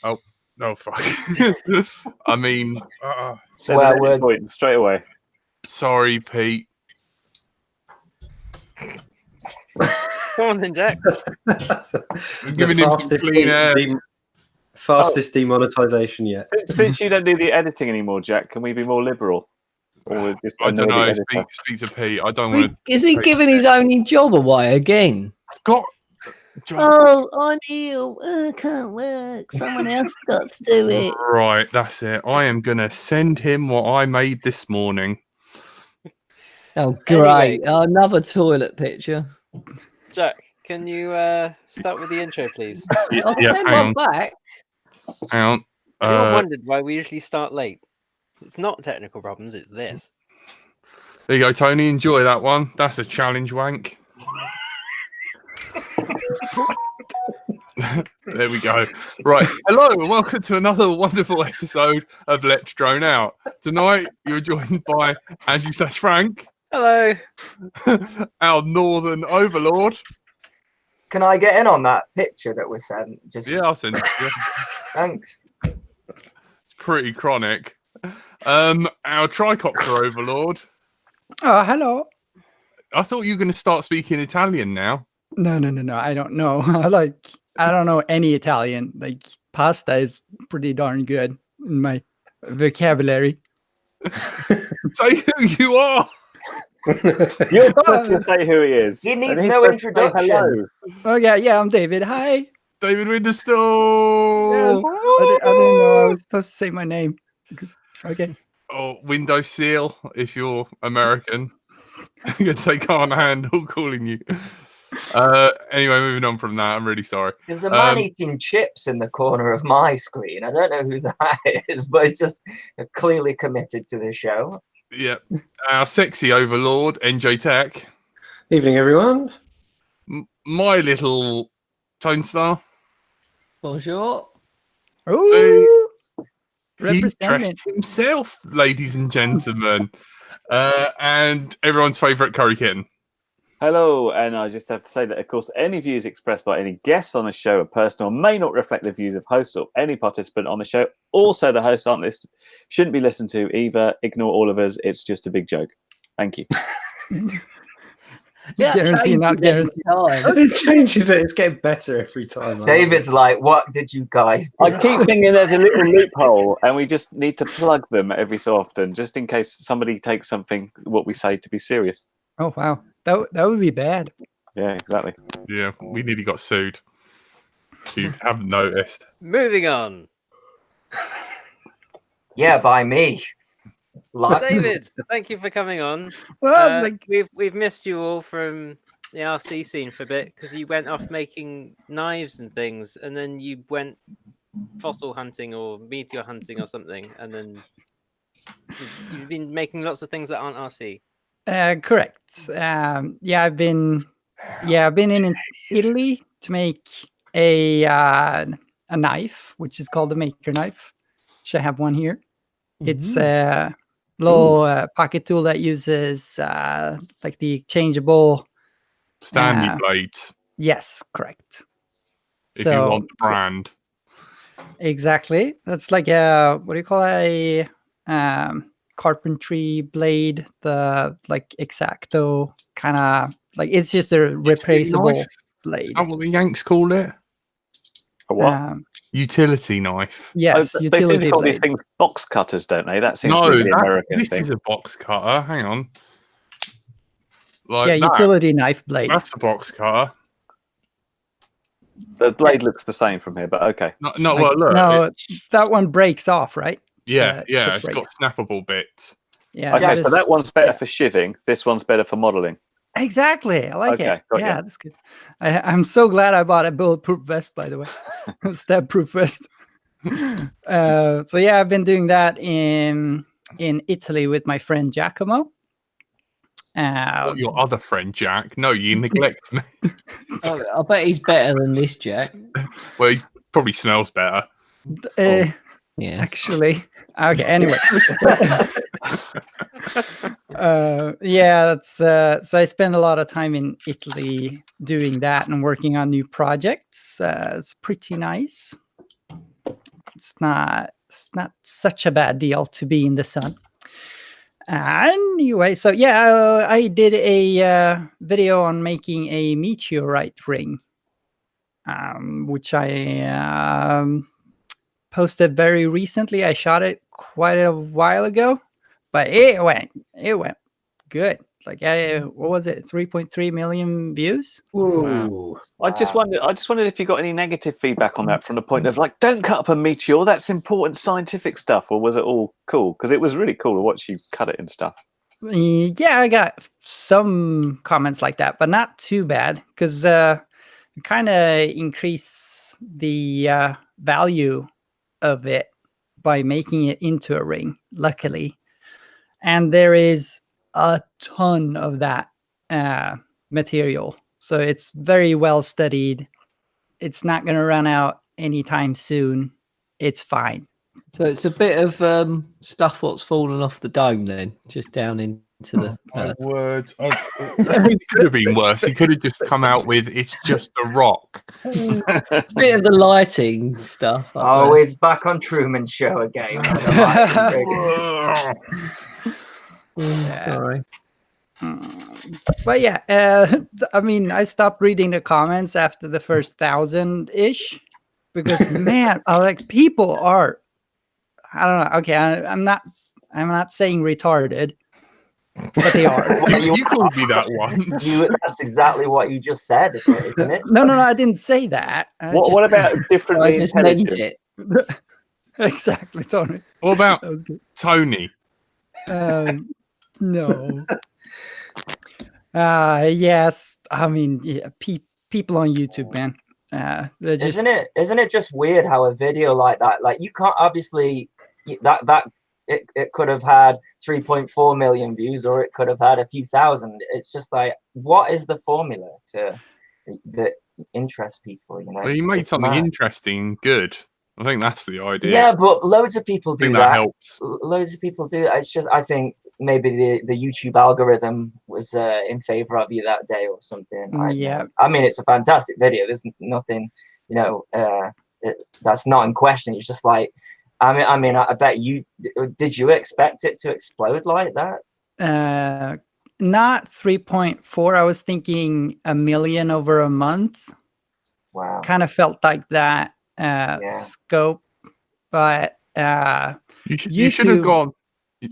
Oh, no, fuck. I mean, swear word point straight away. Sorry, Pete. Come on then, Jack. I'm giving him some clean air. Fastest demonetization yet. Since you don't do the editing anymore, Jack, can we be more liberal? Or just I don't know. Speak to Pete. I don't want to. Is he giving his only job away again? I've got. Oh, I'm ill. I can't work. Someone else got to do it. Right, that's it. I am going to send him what I made this morning. Oh, great. Anyway. Another toilet picture. Jack, can you start with the intro, please? I'll send one back. Hang on. Anyone wondered why we usually start late? It's not technical problems, it's this. There you go, Tony. Enjoy that one. That's a challenge wank. There we go. Right. Hello and welcome to another wonderful episode of Let's Drone Out. Tonight, you're joined by Andrew/Frank. Hello. Our northern overlord. Can I get in on that picture that was sent? Yeah, I'll send it to you. Thanks. It's pretty chronic. Our Tricopter overlord. Oh, hello. I thought you were going to start speaking Italian now. No. I don't know. I don't know any Italian. Like, pasta is pretty darn good in my vocabulary. Say who you are. You're supposed to say who he is. He needs no introduction. Oh, yeah, I'm David. Hi. David Winterstall. Yeah, I didn't know I was supposed to say my name. Okay. Or window seal if you're American. Because they can't handle calling you. Anyway, moving on from that, I'm really sorry. There's a man eating chips in the corner of my screen. I don't know who that is, but it's just clearly committed to the show. Yep. Our sexy overlord, NJ Tech. Evening, everyone. My little Tone Star. Bonjour. Ooh. He dressed himself, ladies and gentlemen. And everyone's favourite Curry Kitten. Hello, and I just have to say that, of course, any views expressed by any guests on the show are personal, may not reflect the views of hosts or any participant on the show. Also, the hosts shouldn't be listened to either. Ignore all of us. It's just a big joke. Thank you. Yeah, guarantee, not guarantee. It changes it. It's getting better every time. David's like, what did you guys do? I keep thinking there's a little loophole, and we just need to plug them every so often, just in case somebody takes what we say to be serious. Oh, wow. That would be bad. Yeah, exactly. Yeah, we nearly got sued. You haven't noticed. Moving on. Yeah, by me. David, thank you for coming on. Well, we've missed you all from the RC scene for a bit because you went off making knives and things, and then you went fossil hunting or meteor hunting or something, and then you've been making lots of things that aren't RC. Correct. I've been in Italy to make a knife, which is called the maker knife. Which I have one here. It's a little pocket tool that uses like the changeable Stanley blades. Yes, correct. If you want the brand. Exactly. That's like a what do you call it? Carpentry blade, the like X-Acto kind of like it's just a replaceable blade. Is that what the Yanks call it? A what? Utility knife. Yes, they utility seem to call blade. these things box cutters, don't they? That seems to be the American this thing. is a box cutter. Hang on. Like utility knife blade. That's a box cutter. The blade looks the same from here, but okay. Look. No, that one breaks off, right? Yeah, it's got snappable bits. Yeah. Okay, so that one's better for shivving. This one's better for modeling. Exactly. I like it. Yeah, that's good. I'm so glad I bought a bulletproof vest, by the way. Stab-proof vest. So yeah, I've been doing that in Italy with my friend Giacomo. Not your other friend, Jack. No, you neglect me. I bet he's better than this, Jack. Well, he probably smells better. Yeah. Actually. Okay, anyway. That's so I spend a lot of time in Italy doing that and working on new projects. It's pretty nice. it's not such a bad deal to be in the sun. Anyway, so yeah, I did a video on making a meteorite ring, which I posted very recently. I shot it quite a while ago, but it went good. Like, what was it? 3.3 million views. Ooh. I just wondered if you got any negative feedback on that from the point of like, don't cut up a meteor. That's important scientific stuff, or was it all cool? Because it was really cool to watch you cut it and stuff. Yeah, I got some comments like that, but not too bad, because kind of increase the value of it by making it into a ring, luckily. And there is a ton of that material, so it's very well studied. It's not going to run out anytime soon. It's fine. So it's a bit of stuff what's fallen off the dome then, just down into the My words. It could have been worse. He could have just come out with, it's just a rock. It's a bit of the lighting stuff. Oh, he's back on Truman Show again. Sorry. But yeah, I mean, I stopped reading the comments after the first 1,000-ish, because man, like, people are, I don't know. Okay, I'm not saying retarded, but they are. You called me that once. That's exactly what you just said, isn't it? No, I didn't say that. What about differently I just meant intelligent? it. Exactly, Tony. What about Okay. Tony? No. Yes. I mean, yeah, people on YouTube, man. They're just... Isn't it just weird how a video like that, like, you can't obviously it could have had 3.4 million views, or it could have had a few thousand. It's just like, what is the formula that interests people? You know, Well, you made something interesting, good. I think that's the idea. Yeah, but loads of people do I think that. that helps. Loads of people do. It's just, I think maybe the YouTube algorithm was in favor of you that day or something. Yeah. I mean, it's a fantastic video. There's nothing, you know, that's not in question. It's just like, I mean, I bet did you expect it to explode like that? Not 3.4. I was thinking 1 million over a month. Wow. Kind of felt like that scope, but you should have gone.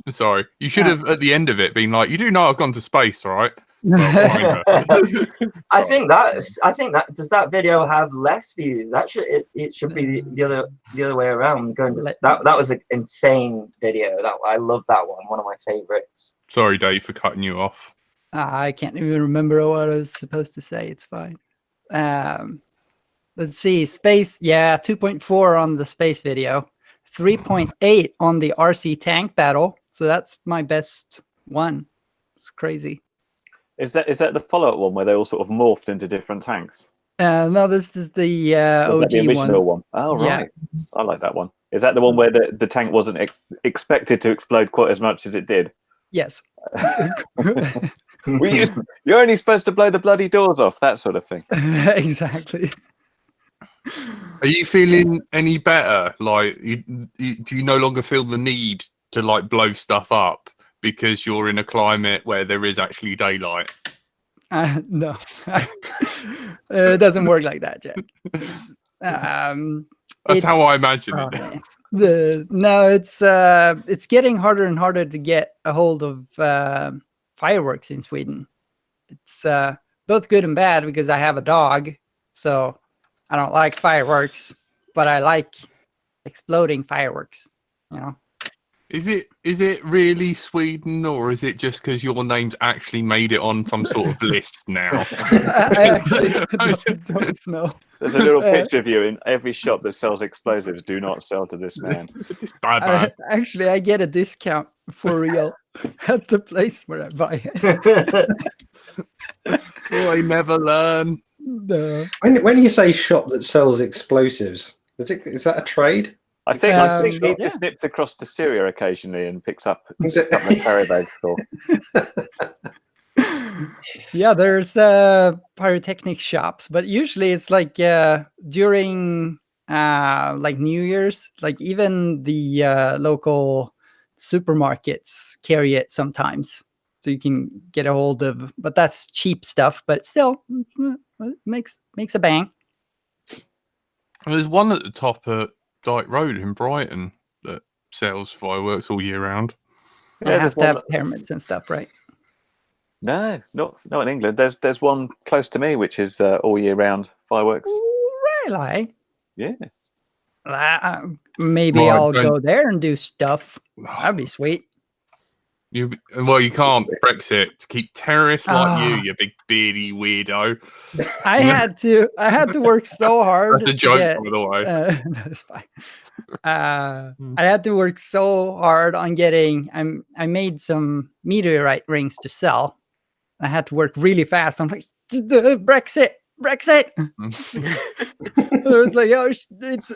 Sorry, you should have at the end of it been like, you do know I've gone to space, right? Well, I think that does that video have less views? That should it should be the other way around. Going to that was an insane video. I love that one of my favorites. Sorry, Dave, for cutting you off. I can't even remember what I was supposed to say. It's fine. Let's see. Space, 2.4 on the space video, 3.8 on the RC tank battle. So that's my best one. It's crazy. Is that the follow-up one where they all sort of morphed into different tanks? No, this is the OG the original one. Oh, right. Yeah. I like that one. Is that the one where the tank wasn't expected to explode quite as much as it did? Yes. You're only supposed to blow the bloody doors off, that sort of thing. Exactly. Are you feeling any better? Like, do you no longer feel the need to like blow stuff up because you're in a climate where there is actually daylight? No, it doesn't work like that, Jack. That's how I imagine it. No, it's getting harder and harder to get a hold of fireworks in Sweden. It's both good and bad because I have a dog, so I don't like fireworks, but I like exploding fireworks, you know. Is it really Sweden, or is it just because your name's actually made it on some sort of list now? I actually don't know. There's a little picture of you in every shop that sells explosives. Do not sell to this man. It's bad, man. Actually, I get a discount for real at the place where I buy it. I never learn. No. When you say shop that sells explosives, is that a trade? I think he just nips across to Syria occasionally and picks up the carry bags for. Yeah, there's pyrotechnic shops, but usually it's like during like New Year's. Like even the local supermarkets carry it sometimes, so you can get a hold of. But that's cheap stuff. But still, makes a bang. And there's one at the top at Dyke Road in Brighton that sells fireworks all year round. I have to have permits and stuff, right? No, not in England. There's one close to me which is all year round fireworks. Really? Yeah. Maybe Right, I'll don't- go there and do stuff. That'd be sweet. You can't Brexit to keep terrorists like you, Ah. you big beardy weirdo. I had to work so hard. That's a to joke, get, by the way. that's fine. I had to work so hard on getting. I made some meteorite rings to sell. I had to work really fast. I'm like, Brexit. I was like, oh,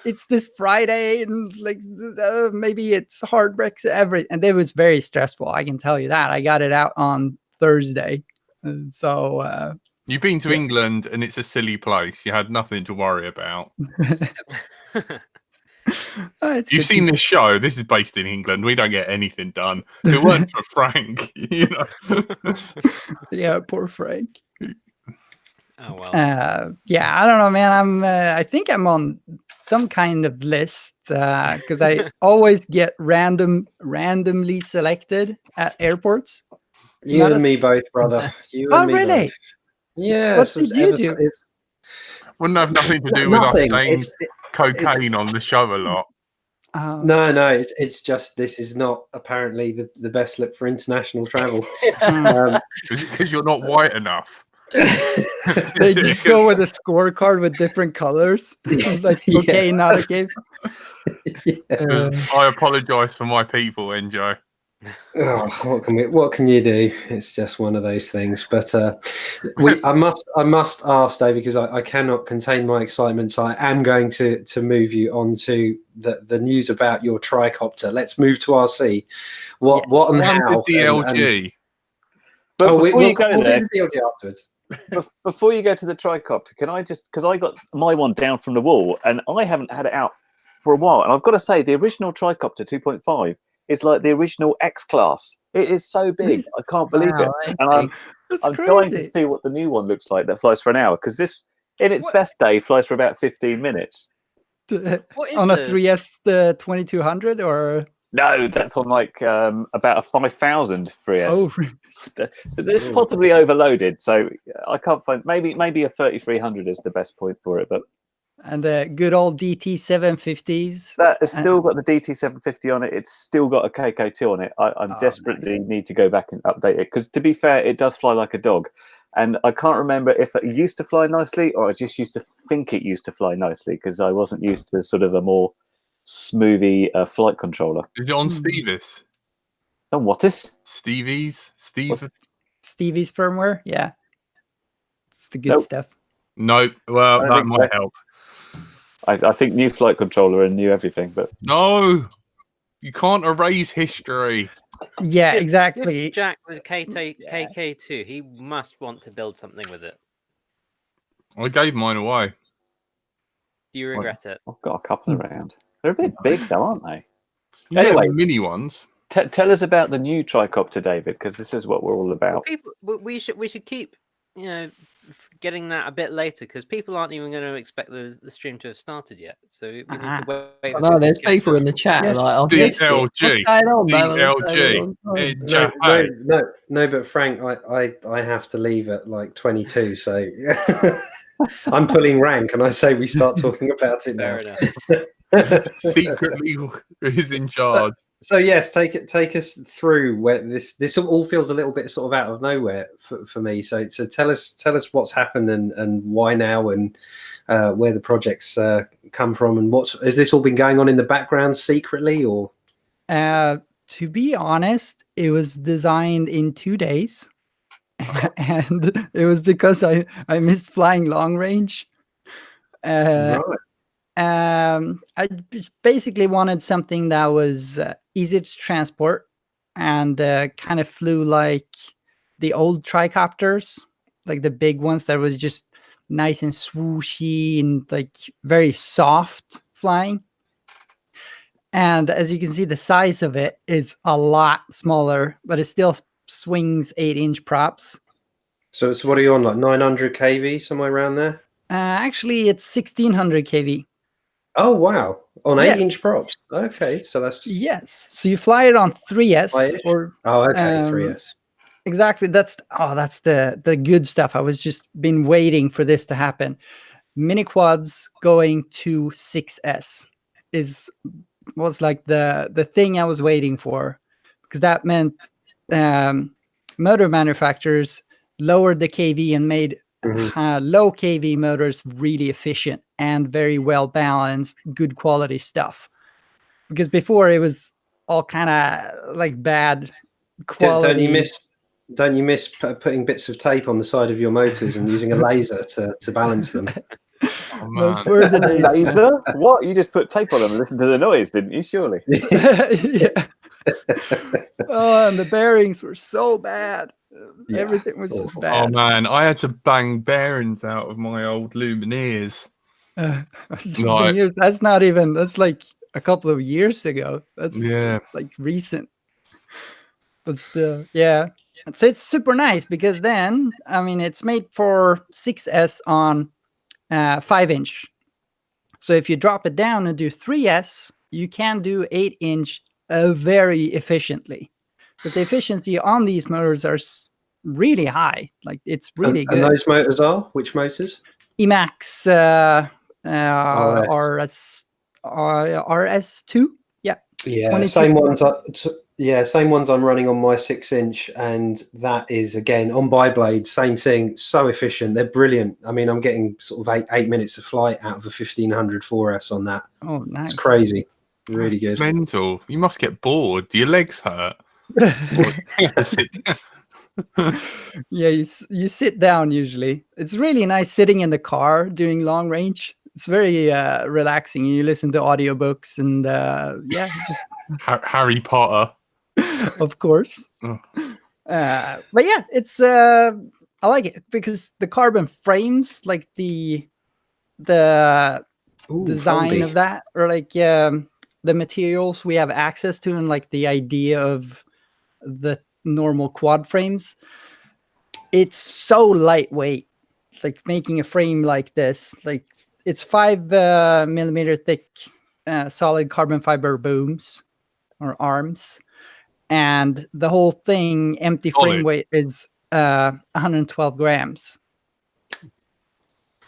it's this Friday, and it's like maybe it's hard Brexit. And it was very stressful. I can tell you that. I got it out on Thursday, so. You've been to England, and it's a silly place. You had nothing to worry about. You've seen this show. This is based in England. We don't get anything done. If it weren't for Frank, you know. Yeah, poor Frank. Oh well. Yeah, I don't know, man. I think I'm on some kind of list because I always get randomly selected at airports. You Not and a me s- both, brother. You Oh, and me really? both. Yeah. What did you do? Wouldn't have nothing to do with us Nothing. saying It's cocaine on the show a lot. no. It's just this is not apparently the best look for international travel. Because you're not white enoch. They just go with a scorecard with different colors. It's like, okay, not okay. I apologise for my people, Enjo. Oh, what can you do? It's just one of those things. But I must ask, Dave, because I cannot contain my excitement. So I am going to move you on to the news about your tricopter. Let's move to RC. What and how? The DLG. But before you go we'll there, do the DLG afterwards. before you go to the tricopter, can I just, because I got my one down from the wall and I haven't had it out for a while, and I've got to say the original tricopter 2.5 is like the original X-Class. It is so big, I can't believe it. And I'm dying to see what the new one looks like that flies for an hour, because this, in its best day, flies for about 15 minutes. What is On a the- 3S 2200 or? No, that's on like about a 5,000 3S. Oh, It's possibly overloaded, so I can't find. Maybe a 3300 is the best point for it, but and the good old DT 750s. that has still got the DT 750 on it. It's still got a KK2 on it. I desperately need to go back and update it, because to be fair, it does fly like a dog, and I can't remember if it used to fly nicely or I just used to think it used to fly nicely, because I wasn't used to sort of a more smoothy flight controller. Is it on Stevis? And what is Stevie's? Stevie's firmware? Yeah. It's the good Nope. stuff. No. Well, I that think might so. help. I think new flight controller and new everything, but No. You can't erase history. Yeah, Give exactly. Jack the KK2. He must want to build something with it. I gave mine away. Do you regret it? I've got a couple around. They're a bit big though, aren't they? Yeah, Anyway. the mini ones. Tell us about the new tricopter, David, because this is what we're all about. We should keep getting that a bit later, because people aren't even going to expect the stream to have started yet. So we need to wait. for No, there's to get people in the chat Yes. like, I've missed it. What's DLG. going on, man? I've been DLG. on time. No, but Frank, I have to leave at like 22, so I'm pulling rank, and I say we start talking about it now. Fair enough. Secretly is in charge. So yes, take us through where this all feels a little bit sort of out of nowhere for me. So tell us what's happened and why now, and where the projects come from, and has this all been going on in the background secretly, or? To be honest, it was designed in 2 days, and it was because I missed flying long range. Right. I just basically wanted something that was easy to transport and kind of flew like the old tricopters, like the big ones that was just nice and swooshy and like very soft flying. And as you can see, the size of it is a lot smaller, but it still swings 8-inch props. So it's what are you on, like 900 kV, somewhere around there? Actually, it's 1600 kV. Oh, wow. On Yeah. 8-inch props. Okay, so that's... Yes. So you fly it on 3S High-ish? or Oh, okay, 3S. exactly. That's the good stuff. I was just been waiting for this to happen. Mini quads going to 6S was like the thing I was waiting for, because that meant motor manufacturers lowered the kV and made low kV motors really efficient and very well balanced, good quality stuff. Because before it was all kind of like bad quality. Don't you miss putting bits of tape on the side of your motors and using a laser to balance them? Oh, Those man. were the days, man. Laser? What? You just put tape on them and listen to the noise, didn't you? Surely. Yeah. Oh, and the bearings were so bad. Yeah, Everything was just awful. bad. Oh man, I had to bang bearings out of my old Lumineers. Like, That's not even. That's like a couple of years ago. That's yeah. like recent. But still, yeah. It's super nice because then, I mean, it's made for 6S on 5-inch. So if you drop it down and do 3S, you can do 8-inch very efficiently. But the efficiency on these motors are really high. Like, it's really good. And those motors are? Which motors? Emax RS2. Yeah. Yeah, 22. same ones I'm running on my 6-inch, and that is again on bi-blade, same thing, so efficient. They're brilliant. I mean, I'm getting sort of eight minutes of flight out of a 1500 4S on that. Oh, nice. It's crazy. Really good. Mental. You must get bored. Do your legs hurt? You have to sit down. Yeah, you sit down usually. It's really nice sitting in the car doing long range. It's very relaxing. You listen to audiobooks and yeah, just Harry Potter. of course. Oh. But yeah, it's I like it because the carbon frames, like the design foldy. of that, or like the materials we have access to, and like the idea of the normal quad frames, it's so lightweight. Like making a frame like this, like it's 5 millimeter thick solid carbon fiber booms or arms, and the whole thing empty frame weight is 112 grams.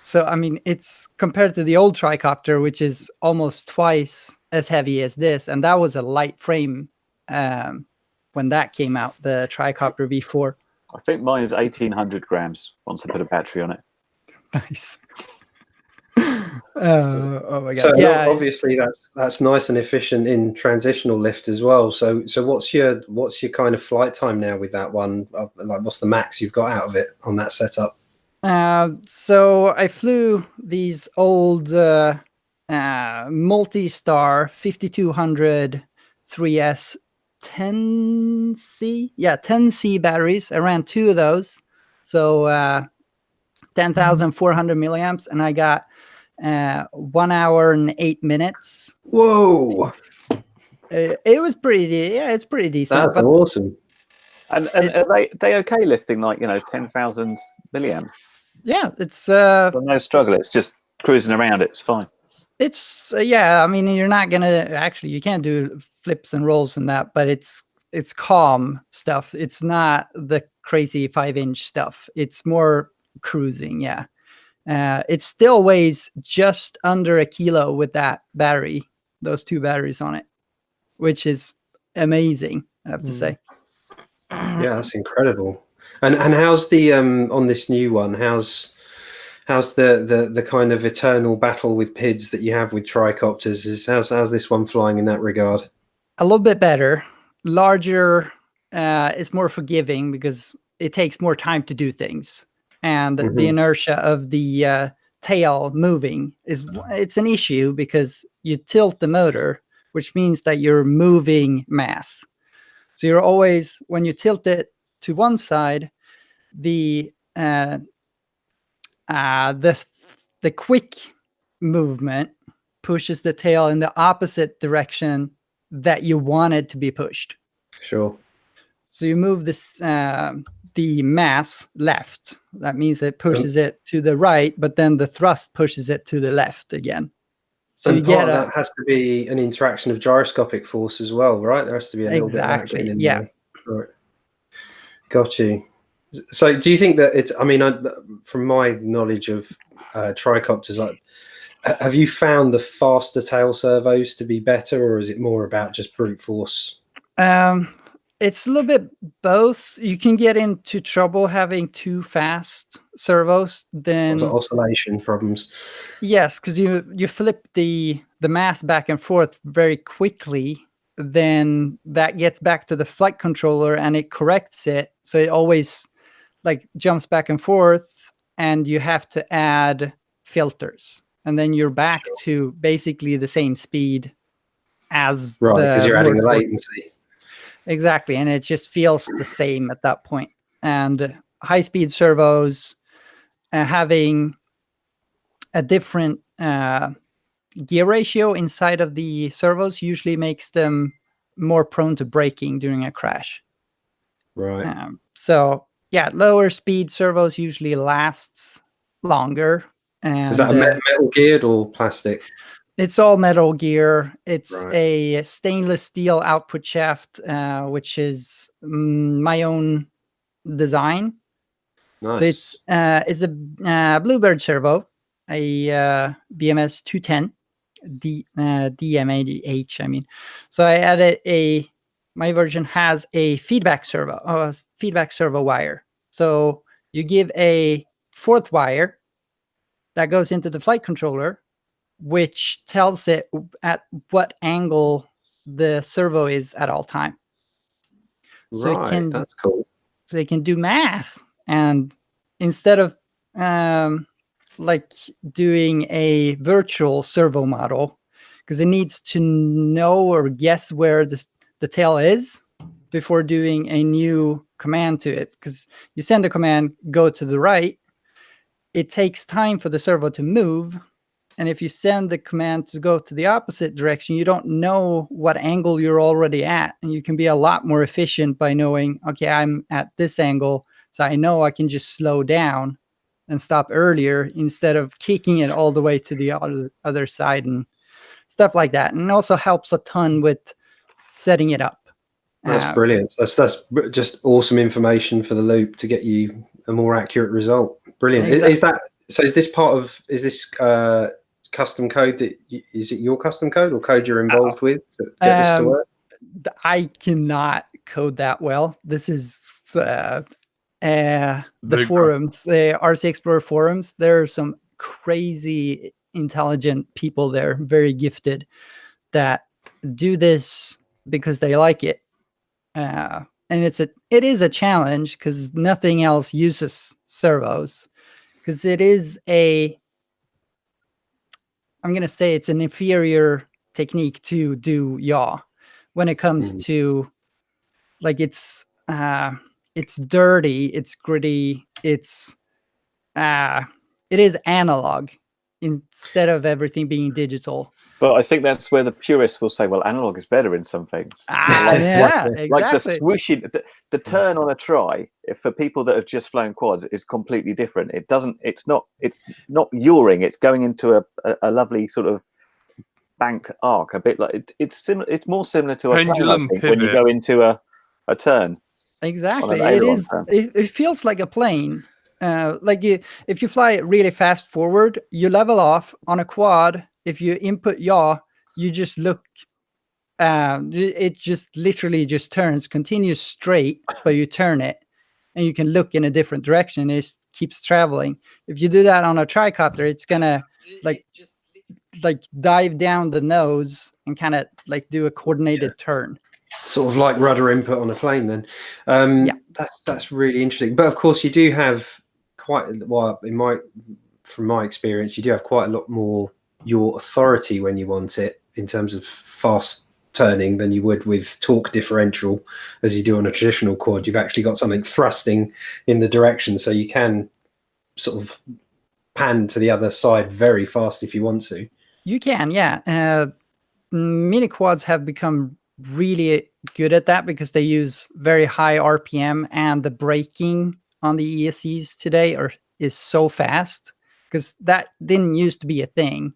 So I mean, it's compared to the old tricopter, which is almost twice as heavy as this, and that was a light frame when that came out, the tricopter V4. I think mine is 1800 grams once I put a battery on it. Nice. Oh my god! So yeah, obviously that's nice and efficient in transitional lift as well. So what's your kind of flight time now with that one? Like, what's the max you've got out of it on that setup? So I flew these old multi-star 5200 3S 10C, 10C batteries. I ran 2 of those, so 10,400 milliamps, and I got 1 hour and 8 minutes. Whoa! It was pretty. Yeah, it's pretty decent. That's awesome. And are they okay lifting like 10,000 milliamps? Yeah, it's no struggle. It's just cruising around. It's fine. It's yeah. I mean, you're not gonna actually. You can't do flips and rolls in that, but it's calm stuff. It's not the crazy 5-inch stuff. It's more cruising. Yeah. It still weighs just under 1 kilo with that battery, those 2 batteries on it, which is amazing, I have to say. Yeah, that's incredible. And how's the on this new one? How's the kind of eternal battle with PIDs that you have with tricopters? How's this one flying in that regard? A little bit better, larger. It's more forgiving because it takes more time to do things. And the inertia of the tail moving it's an issue because you tilt the motor, which means that you're moving mass. So you're always, when you tilt it to one side, the quick movement pushes the tail in the opposite direction that you want it to be pushed. Sure. So you move this the mass left. That means it pushes it to the right, but then the thrust pushes it to the left again. So and you part get of that has to be an interaction of gyroscopic force as well, right? There has to be a little bit of that going in there. Right. Got you. So do you think that it's, I mean, from my knowledge of tricopters, have you found the faster tail servos to be better, or is it more about just brute force? It's a little bit both. You can get into trouble having too fast servos. Then oscillation problems. Yes, because you flip the mass back and forth very quickly. Then that gets back to the flight controller and it corrects it. So it always like jumps back and forth, and you have to add filters. And then you're back to basically the same speed as because you're adding the latency. Exactly, and it just feels the same at that point. And high-speed servos having a different gear ratio inside of the servos usually makes them more prone to braking during a crash. Right. So yeah, lower speed servos usually lasts longer. And is that a metal geared or plastic? It's all metal gear. It's a stainless steel output shaft, which is my own design. Nice. So it's a Bluebird servo, a BMS 210 DMADH. I mean, so I added my version has a feedback servo wire. So you give a fourth wire that goes into the flight controller, which tells it at what angle the servo is at all time. So that's cool. So it can do math, and instead of like doing a virtual servo model, because it needs to know or guess where the tail is before doing a new command to it. Because you send a command, go to the right, it takes time for the servo to move. And if you send the command to go to the opposite direction, you don't know what angle you're already at. And you can be a lot more efficient by knowing, okay, I'm at this angle, so I know I can just slow down and stop earlier instead of kicking it all the way to the other side and stuff like that. And it also helps a ton with setting it up. That's brilliant. That's just awesome information for the loop to get you a more accurate result. Brilliant. Exactly. Is this part of, is this custom code is it your custom code or code you're involved with to get this to work? I cannot code that well. This is the forums, the RCExplorer forums. There are some crazy intelligent people there, very gifted, that do this because they like it. And it is a challenge because nothing else uses servos, because it is I'm going to say it's an inferior technique to do yaw when it comes to, like, it's dirty, it's gritty, it is analog instead of everything being digital. But I think that's where the purists will say, well, analog is better in some things. Yeah, exactly. Like the swishing, the turn on a try, for people that have just flown quads, is completely different. It's not yawing. It's going into a lovely sort of banked arc, a bit like it's more similar to a pendulum plane, I think, when you go into a turn. Exactly. It feels like a plane. Like if you fly really fast forward, you level off. On a quad, if you input yaw, you just look. It just literally just turns, continues straight, but you turn it, and you can look in a different direction. It keeps traveling. If you do that on a tricopter, it's gonna like dive down the nose and kind of like do a coordinated turn. Sort of like rudder input on a plane then. That's really interesting. But of course you do have from my experience, you do have quite a lot more your authority when you want it in terms of fast turning than you would with torque differential as you do on a traditional quad. You've actually got something thrusting in the direction, so you can sort of pan to the other side very fast if you want to. You can, yeah. Mini quads have become really good at that because they use very high RPM, and the braking on the ESCs today is so fast because that didn't used to be a thing.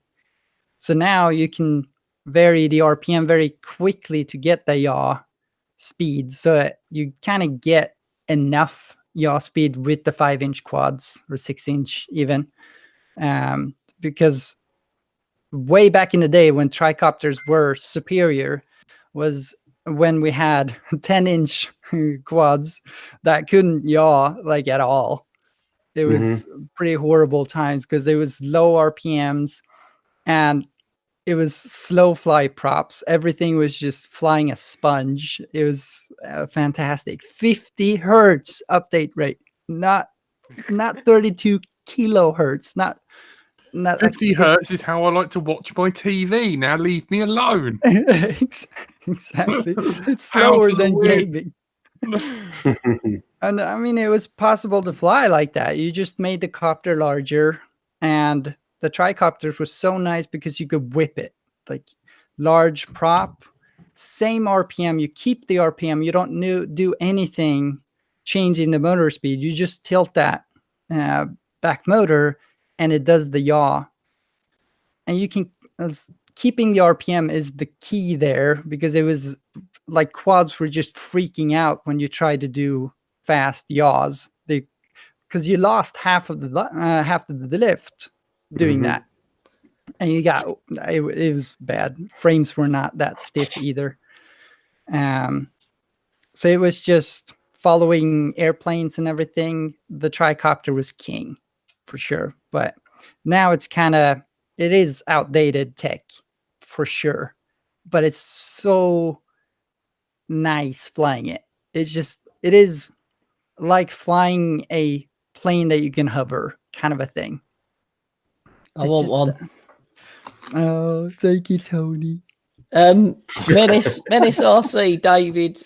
So now you can vary the RPM very quickly to get the yaw speed. So you kind of get enough yaw speed with the 5-inch quads or 6-inch even. Because way back in the day when tricopters were superior was when we had 10-inch quads that couldn't yaw like at all. It was pretty horrible times because there was low RPMs and it was slow fly props. Everything was just flying a sponge. It was fantastic. 50 hertz update rate, not 32 kilohertz, not 50 hertz is how I like to watch my TV. Now leave me alone. Exactly. It's slower than gaming. And I mean, it was possible to fly like that. You just made the copter larger, and the tricopters was so nice because you could whip it. Like large prop, same RPM. You keep the RPM. You don't do anything changing the motor speed. You just tilt that back motor, and it does the yaw. And you can keeping the RPM is the key there, because it was like quads were just freaking out when you tried to do fast yaws, because you lost half of the lift doing that, and you got it was bad. Frames were not that stiff either. So it was just following airplanes and everything. The tricopter was king for sure, but now it is outdated tech for sure, but it's so nice flying it. It is like flying a plane that you can hover, kind of a thing. I want one. Oh, thank you, Tony. Menace RC David,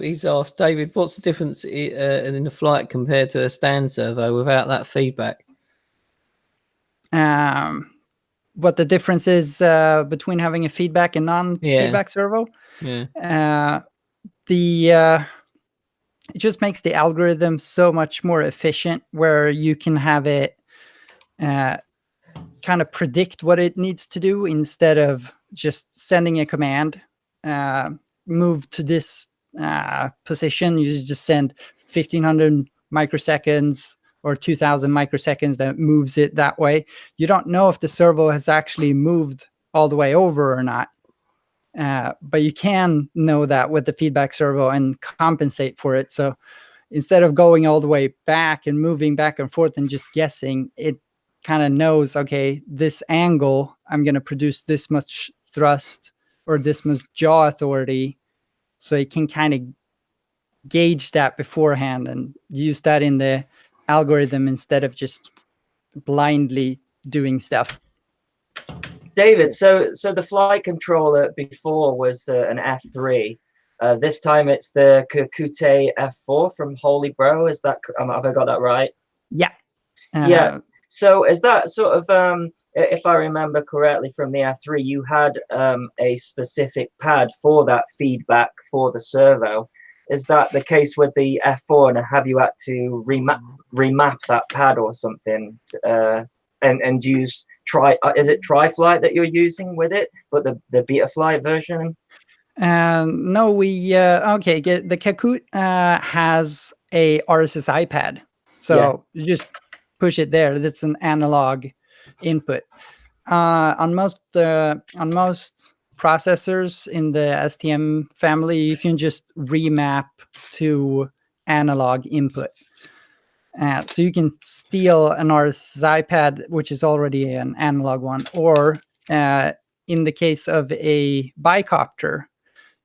he's asked, David, what's the difference in the flight compared to a stand servo without that feedback? What the difference is between having a feedback and non-feedback servo? Yeah. It just makes the algorithm so much more efficient, where you can have it kind of predict what it needs to do instead of just sending a command, move to this position. You just send 1500 microseconds or 2000 microseconds that moves it that way. You don't know if the servo has actually moved all the way over or not. But you can know that with the feedback servo and compensate for it. So instead of going all the way back and moving back and forth and just guessing, it kind of knows, okay, this angle, I'm going to produce this much thrust or this much jaw authority. So it can kind of gauge that beforehand and use that in the algorithm instead of just blindly doing stuff. David, so the flight controller before was an F3. This time it's the Kakute F4 from Holy Bro. Is that, have I got that right? Yeah. Yeah. So is that sort of, if I remember correctly from the F3, you had a specific pad for that feedback for the servo. Is that the case with the F4, and have you had to remap that pad or something and use is it TriFlight that you're using with it, but the Betaflight version? No, the Kakut has a RSSI pad, so you just push it there. That's an analog input. On most processors in the STM family, you can just remap to analog input. So you can steal an RSSI pad, which is already an analog one, or in the case of a bicopter,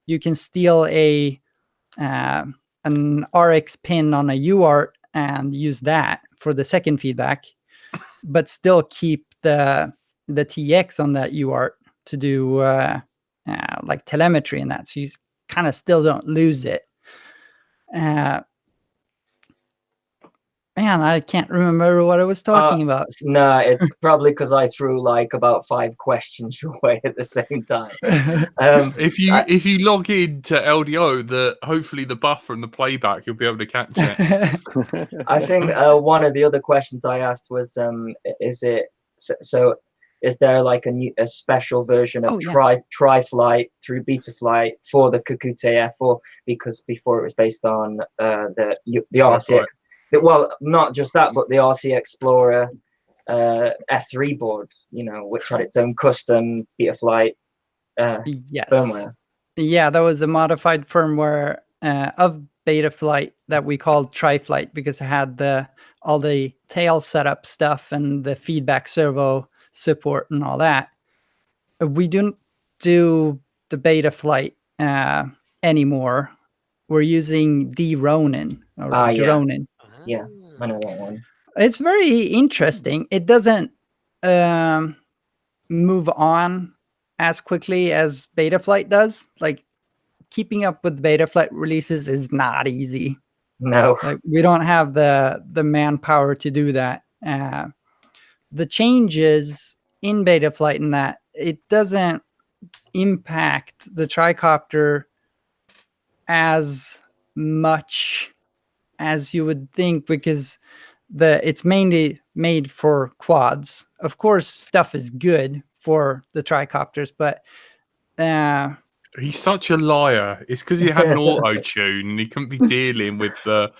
you can steal an RX pin on a UART and use that for the second feedback, but still keep the TX on that UART to do like telemetry and that. So you kind of still don't lose it. Man, I can't remember what I was talking about. No, it's probably because I threw like about 5 questions your way at the same time. If you log in to LDO, hopefully the buffer and the playback, you'll be able to catch it. I think one of the other questions I asked was, is there like a special version of Tri-Flight through Betaflight for the Cuckoo TF, because before it was based on the RCX. Well, not just that, but the RCExplorer F3 board, which had its own custom Betaflight firmware. Yeah, that was a modified firmware of Betaflight that we called Tri-Flight, because it had all the tail setup stuff and the feedback servo support and all that. We don't do the Betaflight anymore. We're using Ronin or Dronin. Yeah, I know that one. It's very interesting. It doesn't move on as quickly as Betaflight does. Like, keeping up with Betaflight releases is not easy. No, like, we don't have the manpower to do that. The changes in Betaflight in that it doesn't impact the tricopter as much as you would think, because it's mainly made for quads. Of course, stuff is good for the tricopters, but he's such a liar. It's because he had an auto tune and he couldn't be dealing with the.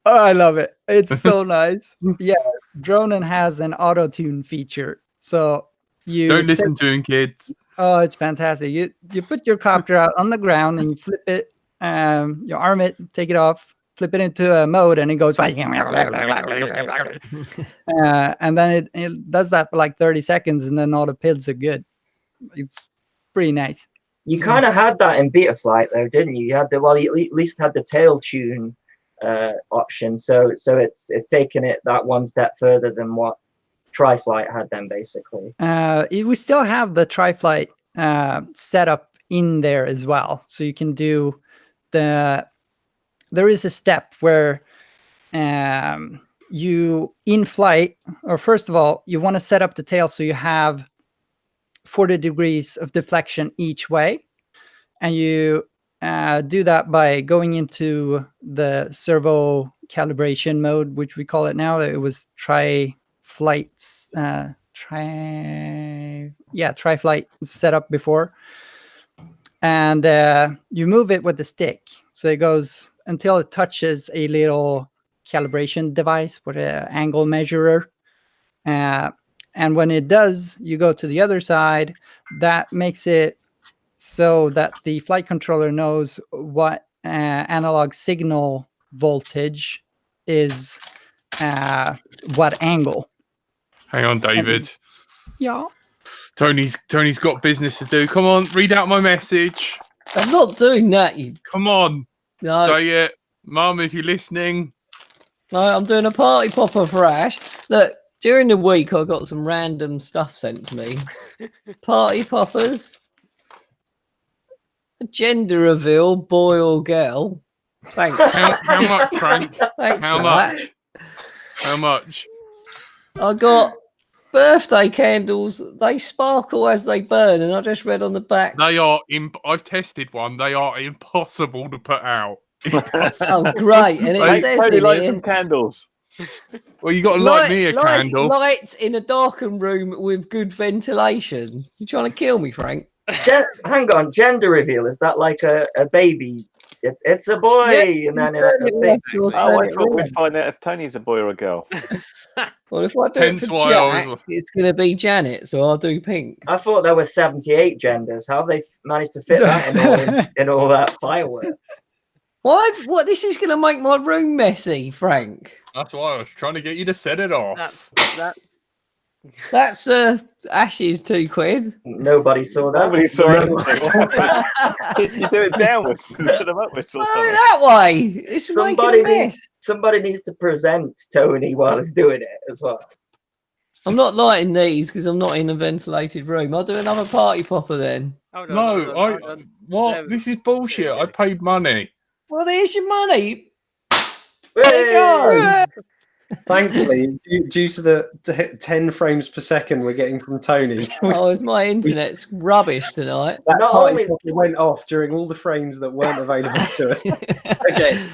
Oh, I love it. It's so nice. Yeah, Dronin has an auto tune feature, so you don't listen to him, kids. Oh, it's fantastic. You put your copter out on the ground and you flip it. You arm it, take it off, flip it into a mode, and it goes. And then it does that for like 30 seconds, and then all the pills are good. It's pretty nice. You kind of had that in Betaflight, though, didn't you? You had you at least had the tail tune option, so it's taken it that one step further than what Tri-Flight had then, basically. We still have the Tri-Flight setup in there as well, so you can do there is a step where you in flight, or first of all, you want to set up the tail so you have 40 degrees of deflection each way, and you do that by going into the servo calibration mode, which we call it now. It was Tri-Flight setup before, and you move it with the stick, so it goes until it touches a little calibration device with an angle measurer, and when it does, you go to the other side. That makes it so that the flight controller knows what analog signal voltage is, what angle. Hang on, David. Yeah. Tony's got business to do. Come on, read out my message. I'm not doing that. You. Come on. No. Say it. Mum, if you're listening. No, I'm doing a party popper for Ash. Look, during the week, I got some random stuff sent to me. Party poppers. A gender reveal, boy or girl. Thanks. How much, Frank? Thanks How much? How much? I got birthday candles. They sparkle as they burn, and I just read on the back. They are. I've tested one. They are impossible to put out. Oh, great! And it says in here, candles. Well, you got to light me a candle. Lights in a darkened room with good ventilation. You trying to kill me, Frank? Hang on, gender reveal, is that like a baby? It's a boy, yeah, and then I thought we'd find out if Tony's a boy or a girl. Well, if I do it for Jack, it's going to be Janet, so I'll do pink. I thought there were 78 genders. How have they managed to fit that in all that firework? Why? What? This is going to make my room messy, Frank. That's why I was trying to get you to set it off. That's Ash's £2. Nobody saw that. Nobody saw it. Did you do it downwards instead of upwards or something? That way. It's somebody needs to present Tony while he's doing it as well. I'm not lighting these because I'm not in a ventilated room. I'll do another party popper then. Hold on. What? This is bullshit. I paid money. Well, there's your money. There you go. Thankfully, due to the 10 frames per second we're getting from Tony, Oh, is my internet's rubbish tonight? that Not party only- popper went off during all the frames that weren't available to us. Okay.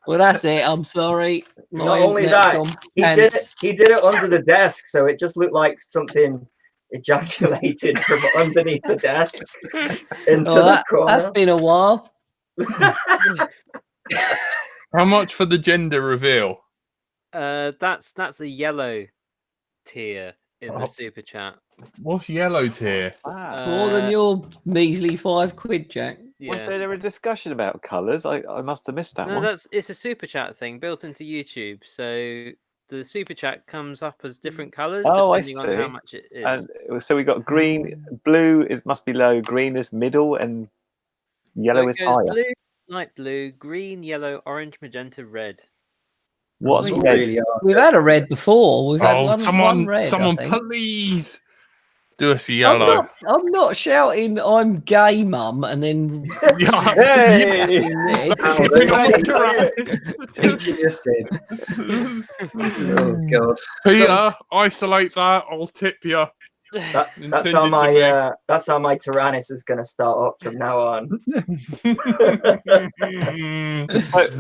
Well, that's it. I'm sorry. My Not only internet's that, gone he pants. did it under the desk, so it just looked like something ejaculated from underneath the desk into Oh, the that's corner. been a while. How much for the gender reveal? That's a yellow tier in Oh. the super chat. What's yellow tier? More than your measly £5, Jack. Was Yeah. there a discussion about colours? I must have missed that No, one. it's a super chat thing built into YouTube. So the super chat comes up as different colours Oh, I depending on how see. much it is. And so we got green, blue is must be low, green is middle, and yellow so is it goes higher. blue, light blue, green, yellow, orange, magenta, red. What's We red? really are. We've had a red before. We've had Oh, one someone, red, I think. please do us a yellow. I'm not shouting I'm gay, mum, and then Yeah. Hey! That's Oh, giving there on you to Peachy just did. Oh God. Peter, isolate that. I'll tip you. That's Send how it to my me. that's how my Tyrannus is going to start up from now on.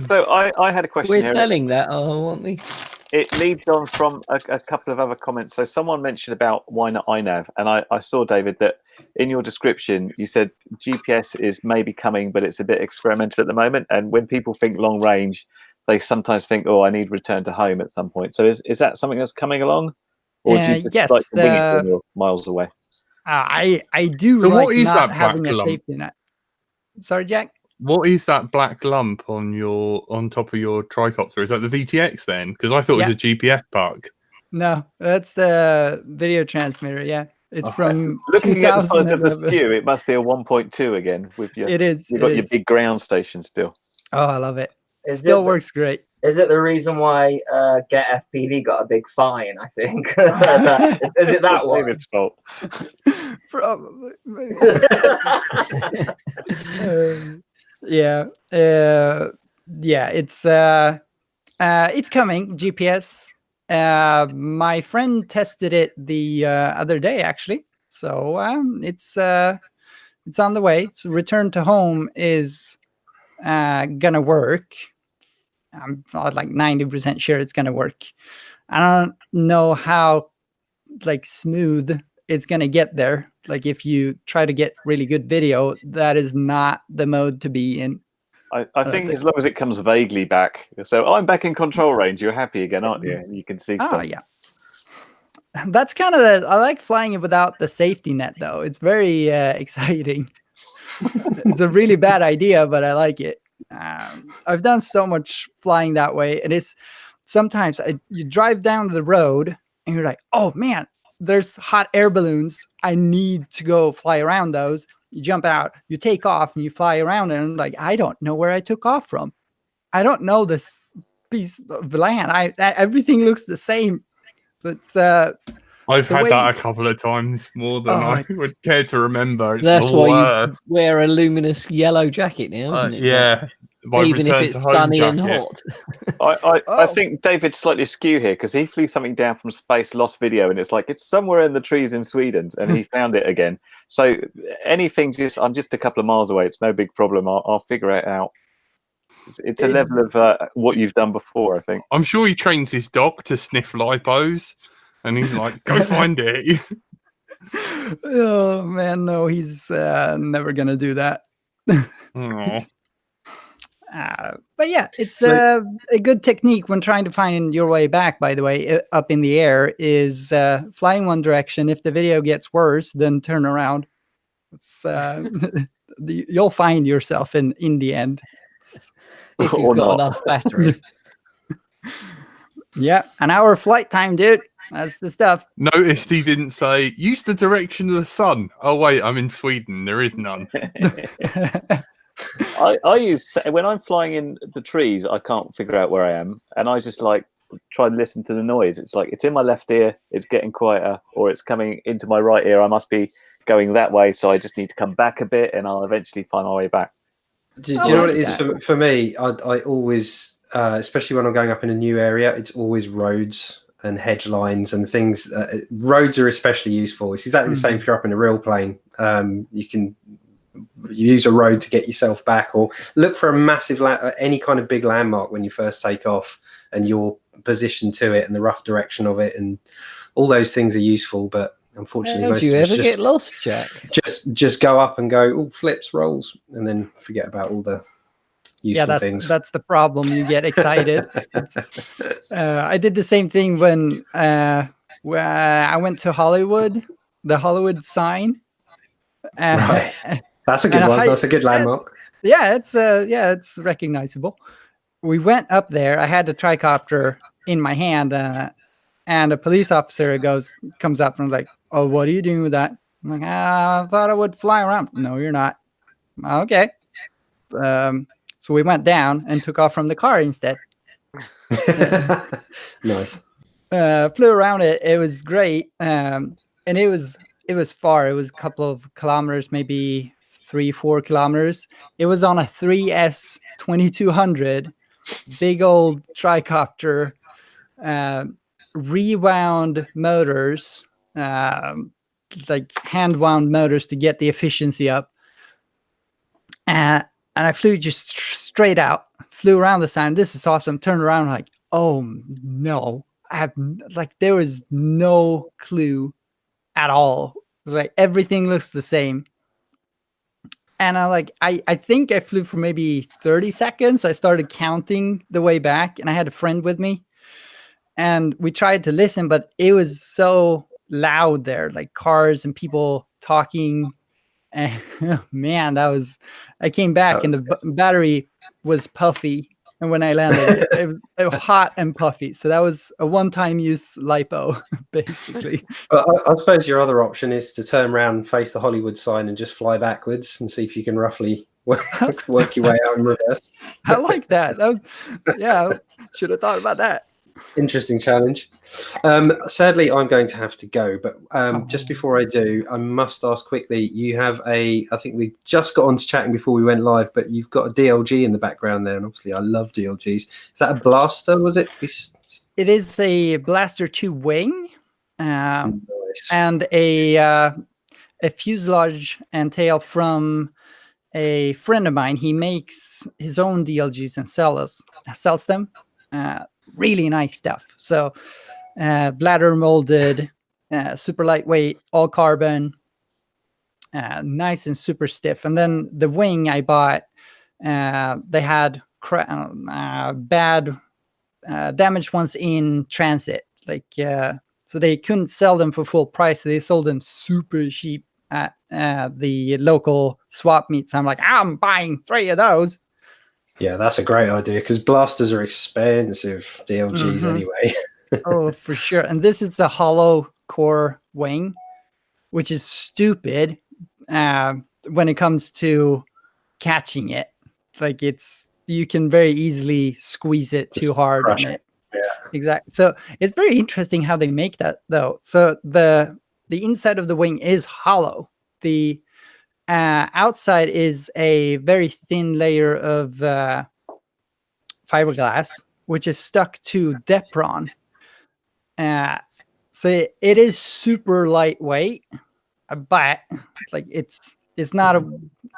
So I had a question we're here. selling that, aren't we? It leads on from a couple of other comments. So someone mentioned about why not iNav, and I saw, David, that in your description you said GPS is maybe coming, but it's a bit experimental at the moment. And when people think long range, they sometimes think, oh, I need return to home at some point. So is that something that's coming along, or do you just Yes, like to wing it when you're miles away? I do So like what is not that having black a lump? safety net. Sorry, Jack. What is that black lump on top of your tricopter? Is that the VTX then? Because I thought it was a GPS bug. No, that's the video transmitter. Yeah, it's from Looking at the size of the 2011. skew, it must be a 1.2 again. With your, It is. you've it got your is. big ground station still. Oh, I love it. Is Still it works great. is it the reason why Get FPV got a big fine? I think is it that one? David's fault. Probably. Yeah. Yeah. It's coming. GPS. My friend tested it the other day, actually. So it's on the way. So return to home is gonna work. I'm not like 90% sure it's gonna work. I don't know how like smooth it's gonna get there. Like if you try to get really good video, that is not the mode to be in. I think as long as it comes vaguely back. So I'm back in control range. You're happy again, aren't you? You can see stuff. Oh yeah. That's kind of I like flying it without the safety net though. It's very exciting. It's a really bad idea, but I like it. I've done so much flying that way. It is sometimes you drive down the road and you're like, oh man, there's hot air balloons. I need to go fly around those. You jump out, you take off, and you fly around, and like I don't know where I took off from. I don't know this piece of land. Everything looks the same. So it's I've the had way- that a couple of times more than I it's- would care to remember. It's That's the why worst. you wear a luminous yellow jacket now, isn't it? Yeah. My Even if return it's to home sunny and jacket. hot. I Oh. think David's slightly askew here because he flew something down from space, lost video, and it's like it's somewhere in the trees in Sweden, and he found it again. So anything, I'm just a couple of miles away. It's no big problem. I'll figure it out. It's a level of what you've done before, I think. I'm sure he trains his dog to sniff lipos, and he's like, "Go find it." Oh man, no, he's never gonna do that. Aw. But yeah, it's a good technique when trying to find your way back. By the way, up in the air is flying one direction. If the video gets worse, then turn around. It's, you'll find yourself in the end. If Or you've got not. enough battery. Yeah, an hour flight time, dude. That's the stuff. Noticed he didn't say use the direction of the sun. Oh wait, I'm in Sweden. There is none. I use when I'm flying in the trees, I can't figure out where I am, and I just like try and listen to the noise. It's like it's in my left ear, it's getting quieter, or it's coming into my right ear. I must be going that way, so I just need to come back a bit, and I'll eventually find my way back. Do you know what it is for me? I always especially when I'm going up in a new area, it's always roads and hedge lines and things. Roads are especially useful. It's exactly the same if you're up in a real plane. You can use a road to get yourself back, or look for a massive any kind of big landmark when you first take off, and your position to it and the rough direction of it, and all those things are useful. But unfortunately, How most do you of us ever get lost, Jack? just go up and go, oh, flips, rolls, and then forget about all the useful things. That's the problem. You get excited. I did the same thing when I went to Hollywood, the Hollywood sign. Right. That's a good one. That's a good landmark. Yeah, it's recognizable. We went up there. I had the tricopter in my hand, and a police officer comes up and was like, "Oh, what are you doing with that?" I'm like, "I thought I would fly around." "No, you're not." "Okay." So we went down and took off from the car instead. Nice. Flew around it. It was great, and it was far. It was a couple of kilometers, maybe 3-4 kilometers. It was on a 3S 2200, big old tricopter, rewound motors, like hand wound motors to get the efficiency up. And I flew just straight out, flew around the sign. This is awesome. Turned around like, oh no, there was no clue at all. Like everything looks the same. And I think I flew for maybe 30 seconds. I started counting the way back, and I had a friend with me, and we tried to listen, but it was so loud there, like cars and people talking. And man, I came back and the battery was puffy. And when I landed, it was hot and puffy. So that was a one-time use lipo, basically. I suppose your other option is to turn around and face the Hollywood sign and just fly backwards and see if you can roughly work your way out in reverse. I like that. Yeah, should have thought about that. Interesting challenge. Sadly, I'm going to have to go, but just before I do, I must ask quickly, you have I think we just got on to chatting before we went live, but you've got a DLG in the background there, and obviously I love DLGs. Is that a blaster, was it? It is a Blaster 2 wing, Nice. and a fuselage and tail from a friend of mine. He makes his own DLGs and sells them. Really nice stuff. So bladder molded, super lightweight, all carbon, nice and super stiff. And then the wing I bought, they had bad damaged ones in transit. So they couldn't sell them for full price. So they sold them super cheap at the local swap meets. I'm like, I'm buying 3 of those. Yeah, that's a great idea, because blasters are expensive, DLGs anyway. Oh, for sure. And this is the hollow core wing, which is stupid when it comes to catching it. Like you can very easily squeeze it too hard on it. Yeah, exactly. So it's very interesting how they make that, though. So the inside of the wing is hollow. The outside is a very thin layer of fiberglass, which is stuck to Depron. So it is super lightweight, but like it's not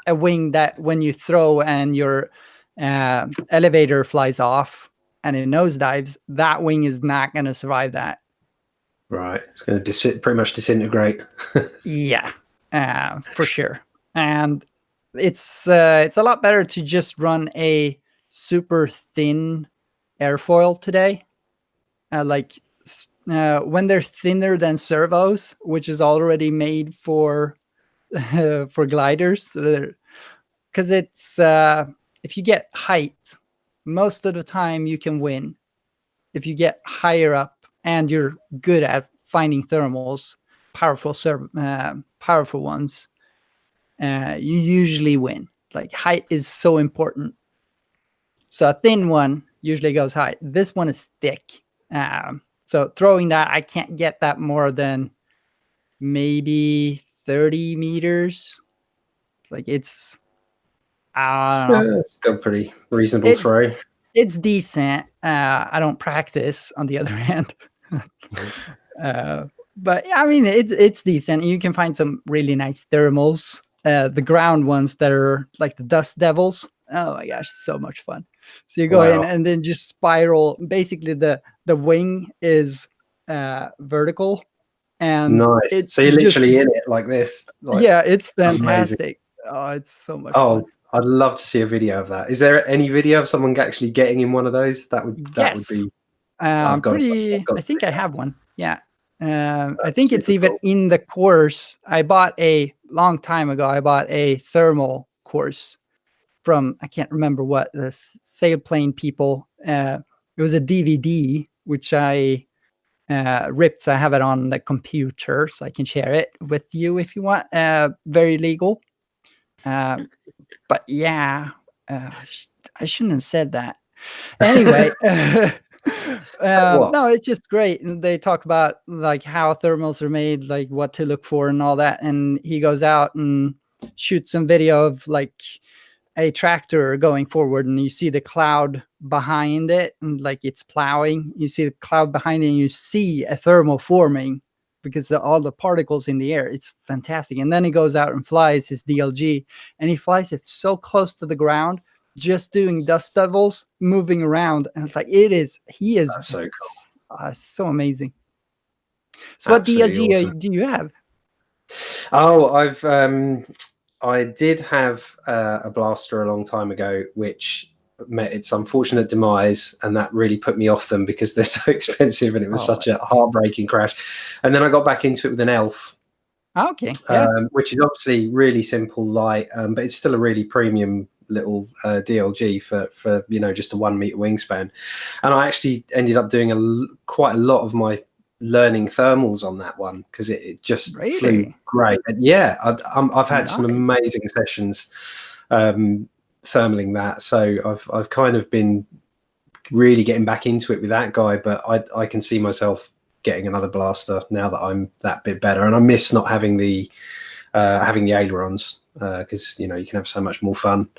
a wing that when you throw and your elevator flies off and it nosedives, that wing is not going to survive that. Right, it's going to pretty much disintegrate. Yeah, for sure. And it's a lot better to just run a super thin airfoil today. When they're thinner than servos, which is already made for gliders, because it's if you get height, most of the time you can win. If you get higher up and you're good at finding thermals, powerful ones, you usually win. Like height is so important. So a thin one usually goes high. This one is thick. So throwing that, I can't get that more than maybe 30 meters. Like it's Still pretty reasonable throw. it's decent. I don't practice on the other hand. But yeah, I mean, it's decent. You can find some really nice thermals. The ground ones that are like the dust devils. Oh my gosh, so much fun. So you go in Wow. and then just spiral. Basically, the wing is vertical, and Nice. it So you're just literally in it like this. Like, yeah, it's amazing. fantastic. Oh, it's so much Oh, fun. I'd love to see a video of that. Is there any video of someone actually getting in one of those? That would Yes. be. I'm got to- pretty. I've got I to think see I that. have one. Yeah. I That's think it's super even cool. in the course. I bought a long time ago. I bought a thermal course from I can't remember what the sailplane people. It was a DVD which I ripped. So I have it on the computer, so I can share it with you if you want. Very legal. But yeah, I shouldn't have said that. Anyway, What? no, it's just great. And they talk about like how thermals are made, like what to look for and all that. And he goes out and shoots some video of like a tractor going forward, and you see the cloud behind it, and like it's plowing. You see the cloud behind it, and you see a thermal forming because all the particles in the air. It's fantastic. And then he goes out and flies his DLG, and he flies it so close to the ground, just doing dust devils, moving around, and it's like he is That's so cool. so amazing. So what Absolutely DLG awesome. do you have? Oh, I did have a blaster a long time ago, which met its unfortunate demise, and that really put me off them because they're so expensive, and it was such a heartbreaking crash. And then I got back into it with an Elf, Okay, yeah. which is obviously really simple, light, but it's still a really premium little DLG for just a 1 meter wingspan. And I actually ended up doing quite a lot of my learning thermals on that one because it just flew great. And yeah, I've had some amazing sessions thermaling that, so I've kind of been really getting back into it with that guy, but I can see myself getting another blaster now that I'm that bit better, and I miss not having the ailerons because you can have so much more fun.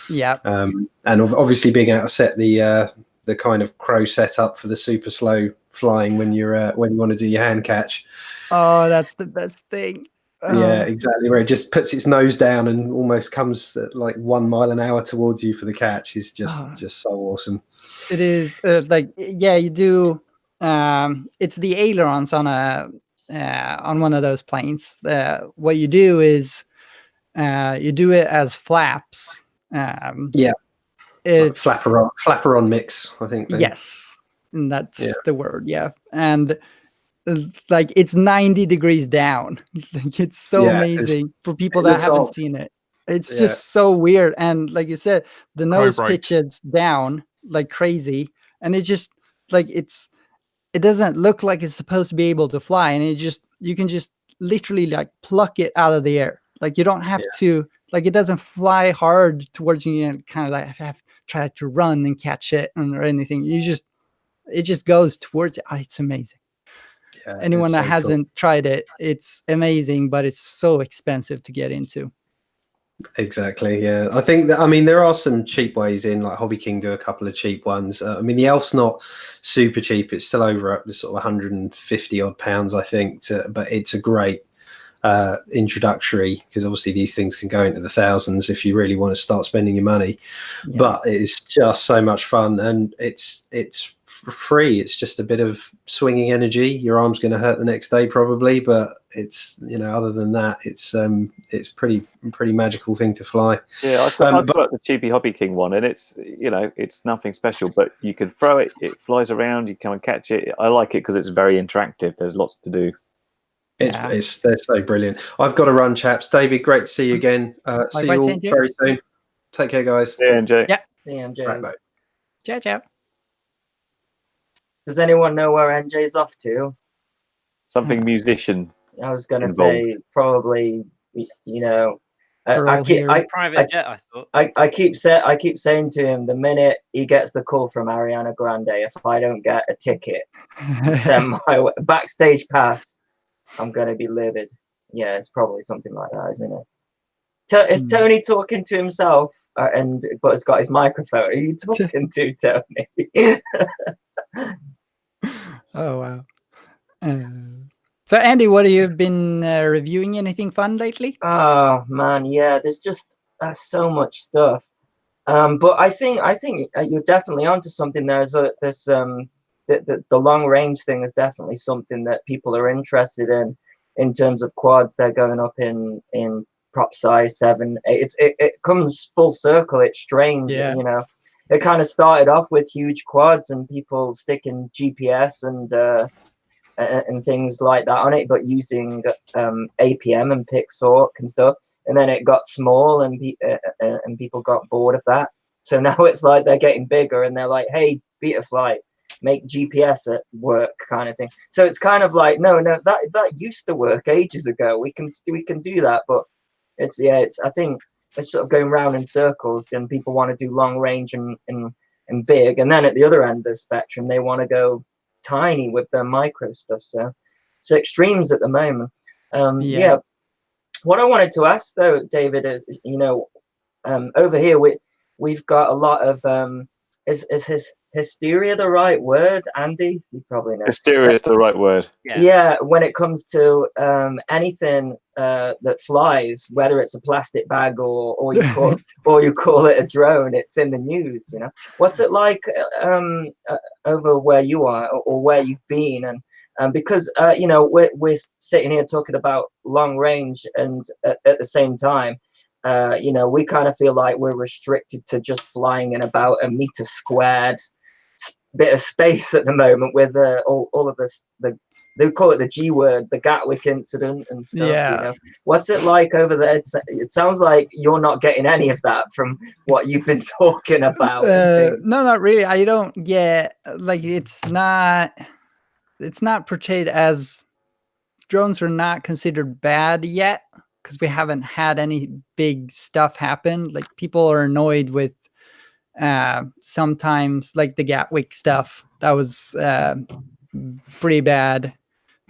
Yeah. And obviously being able to set the kind of crow setup for the super slow flying when you want to do your hand catch. Oh, that's the best thing. Yeah, exactly. Where it just puts its nose down and almost comes at like 1 mile an hour towards you for the catch is just so awesome. It is you do. It's the ailerons on one of those planes. What you do is you do it as flaps. Yeah, it's flapper on mix, I think. Yes, and that's the word. Yeah, and like it's 90 degrees down. Like it's so amazing for people that haven't seen it. It's just so weird, and like you said, the nose pitches down like crazy, and it just like it doesn't look like it's supposed to be able to fly, and you can just literally like pluck it out of the air. Like you don't have to, like it doesn't fly hard towards you and kind of like have to try to run and catch it or anything. It just goes towards it. Oh, it's amazing. Yeah, anyone that hasn't tried it, it's amazing, but it's so expensive to get into. Exactly. Yeah, I think that. I mean, there are some cheap ways in. Like Hobby King do a couple of cheap ones. I mean, the Elf's not super cheap. It's still over up to sort of 150 odd pounds, I think. But it's a great introductory because obviously these things can go into the thousands if you really want to start spending your money. Yeah. But it's just so much fun, and it's free. It's just a bit of swinging energy. Your arm's going to hurt the next day probably, but it's other than that, it's pretty magical thing to fly. Yeah, I've got the cheapy Hobby King one, and it's it's nothing special, but you can throw it, it flies around, you come and catch it. I like it because it's very interactive. There's lots to do. They're so brilliant. I've got to run, chaps. David, great to see you again. See you all very soon. Take care, guys. See you, MJ. Yeah. See you, MJ. Right, bye. Ciao. Does anyone know where NJ's off to? Something musician. I was going to say probably, private jet. I thought. I keep saying to him the minute he gets the call from Ariana Grande, if I don't get a ticket, send my backstage pass, I'm going to be livid. Yeah, it's probably something like that, isn't it? Is Tony talking to himself? But has got his microphone. Are you talking to Tony? Oh wow. So Andy, what have you been reviewing? Anything fun lately? Oh man, yeah. There's just so much stuff. But I think you're definitely onto something. The long range thing is definitely something that people are interested in terms of quads. They're going up in prop size 7, 8. It comes full circle. It's strange, Yeah. you know. It kind of started off with huge quads and people sticking GPS and things like that on it, but using APM and Pixork and stuff. And then it got small, and people got bored of that. So now it's like they're getting bigger, and they're like, "Hey, Betaflight, make GPS at work," kind of thing. So it's kind of like, no, that used to work ages ago. We can do that, but it's I think it's sort of going round in circles, and people want to do long range and big, and then at the other end of the spectrum, they want to go tiny with their micro stuff. So extremes at the moment. Yeah. What I wanted to ask though, David, is, you know, over here we've got a lot of is hysteria the right word, Andy? You probably know. Hysteria is the right word. Yeah, when it comes to anything that flies, whether it's a plastic bag or you call it a drone, it's in the news. You know, what's it like over where you are or where you've been? And because you know, we're sitting here talking about long range, and at the same time, you know, we kind of feel like we're restricted to just flying in about a meter squared bit of space at the moment with all of this, they call it the G word, the Gatwick incident and stuff. Yeah. You know, what's it like over there? It sounds like you're not getting any of that from what you've been talking about. No, not really. I don't get, like, it's not portrayed as, drones are not considered bad yet because we haven't had any big stuff happen. Like, people are annoyed with sometimes, like the Gatwick stuff that was pretty bad,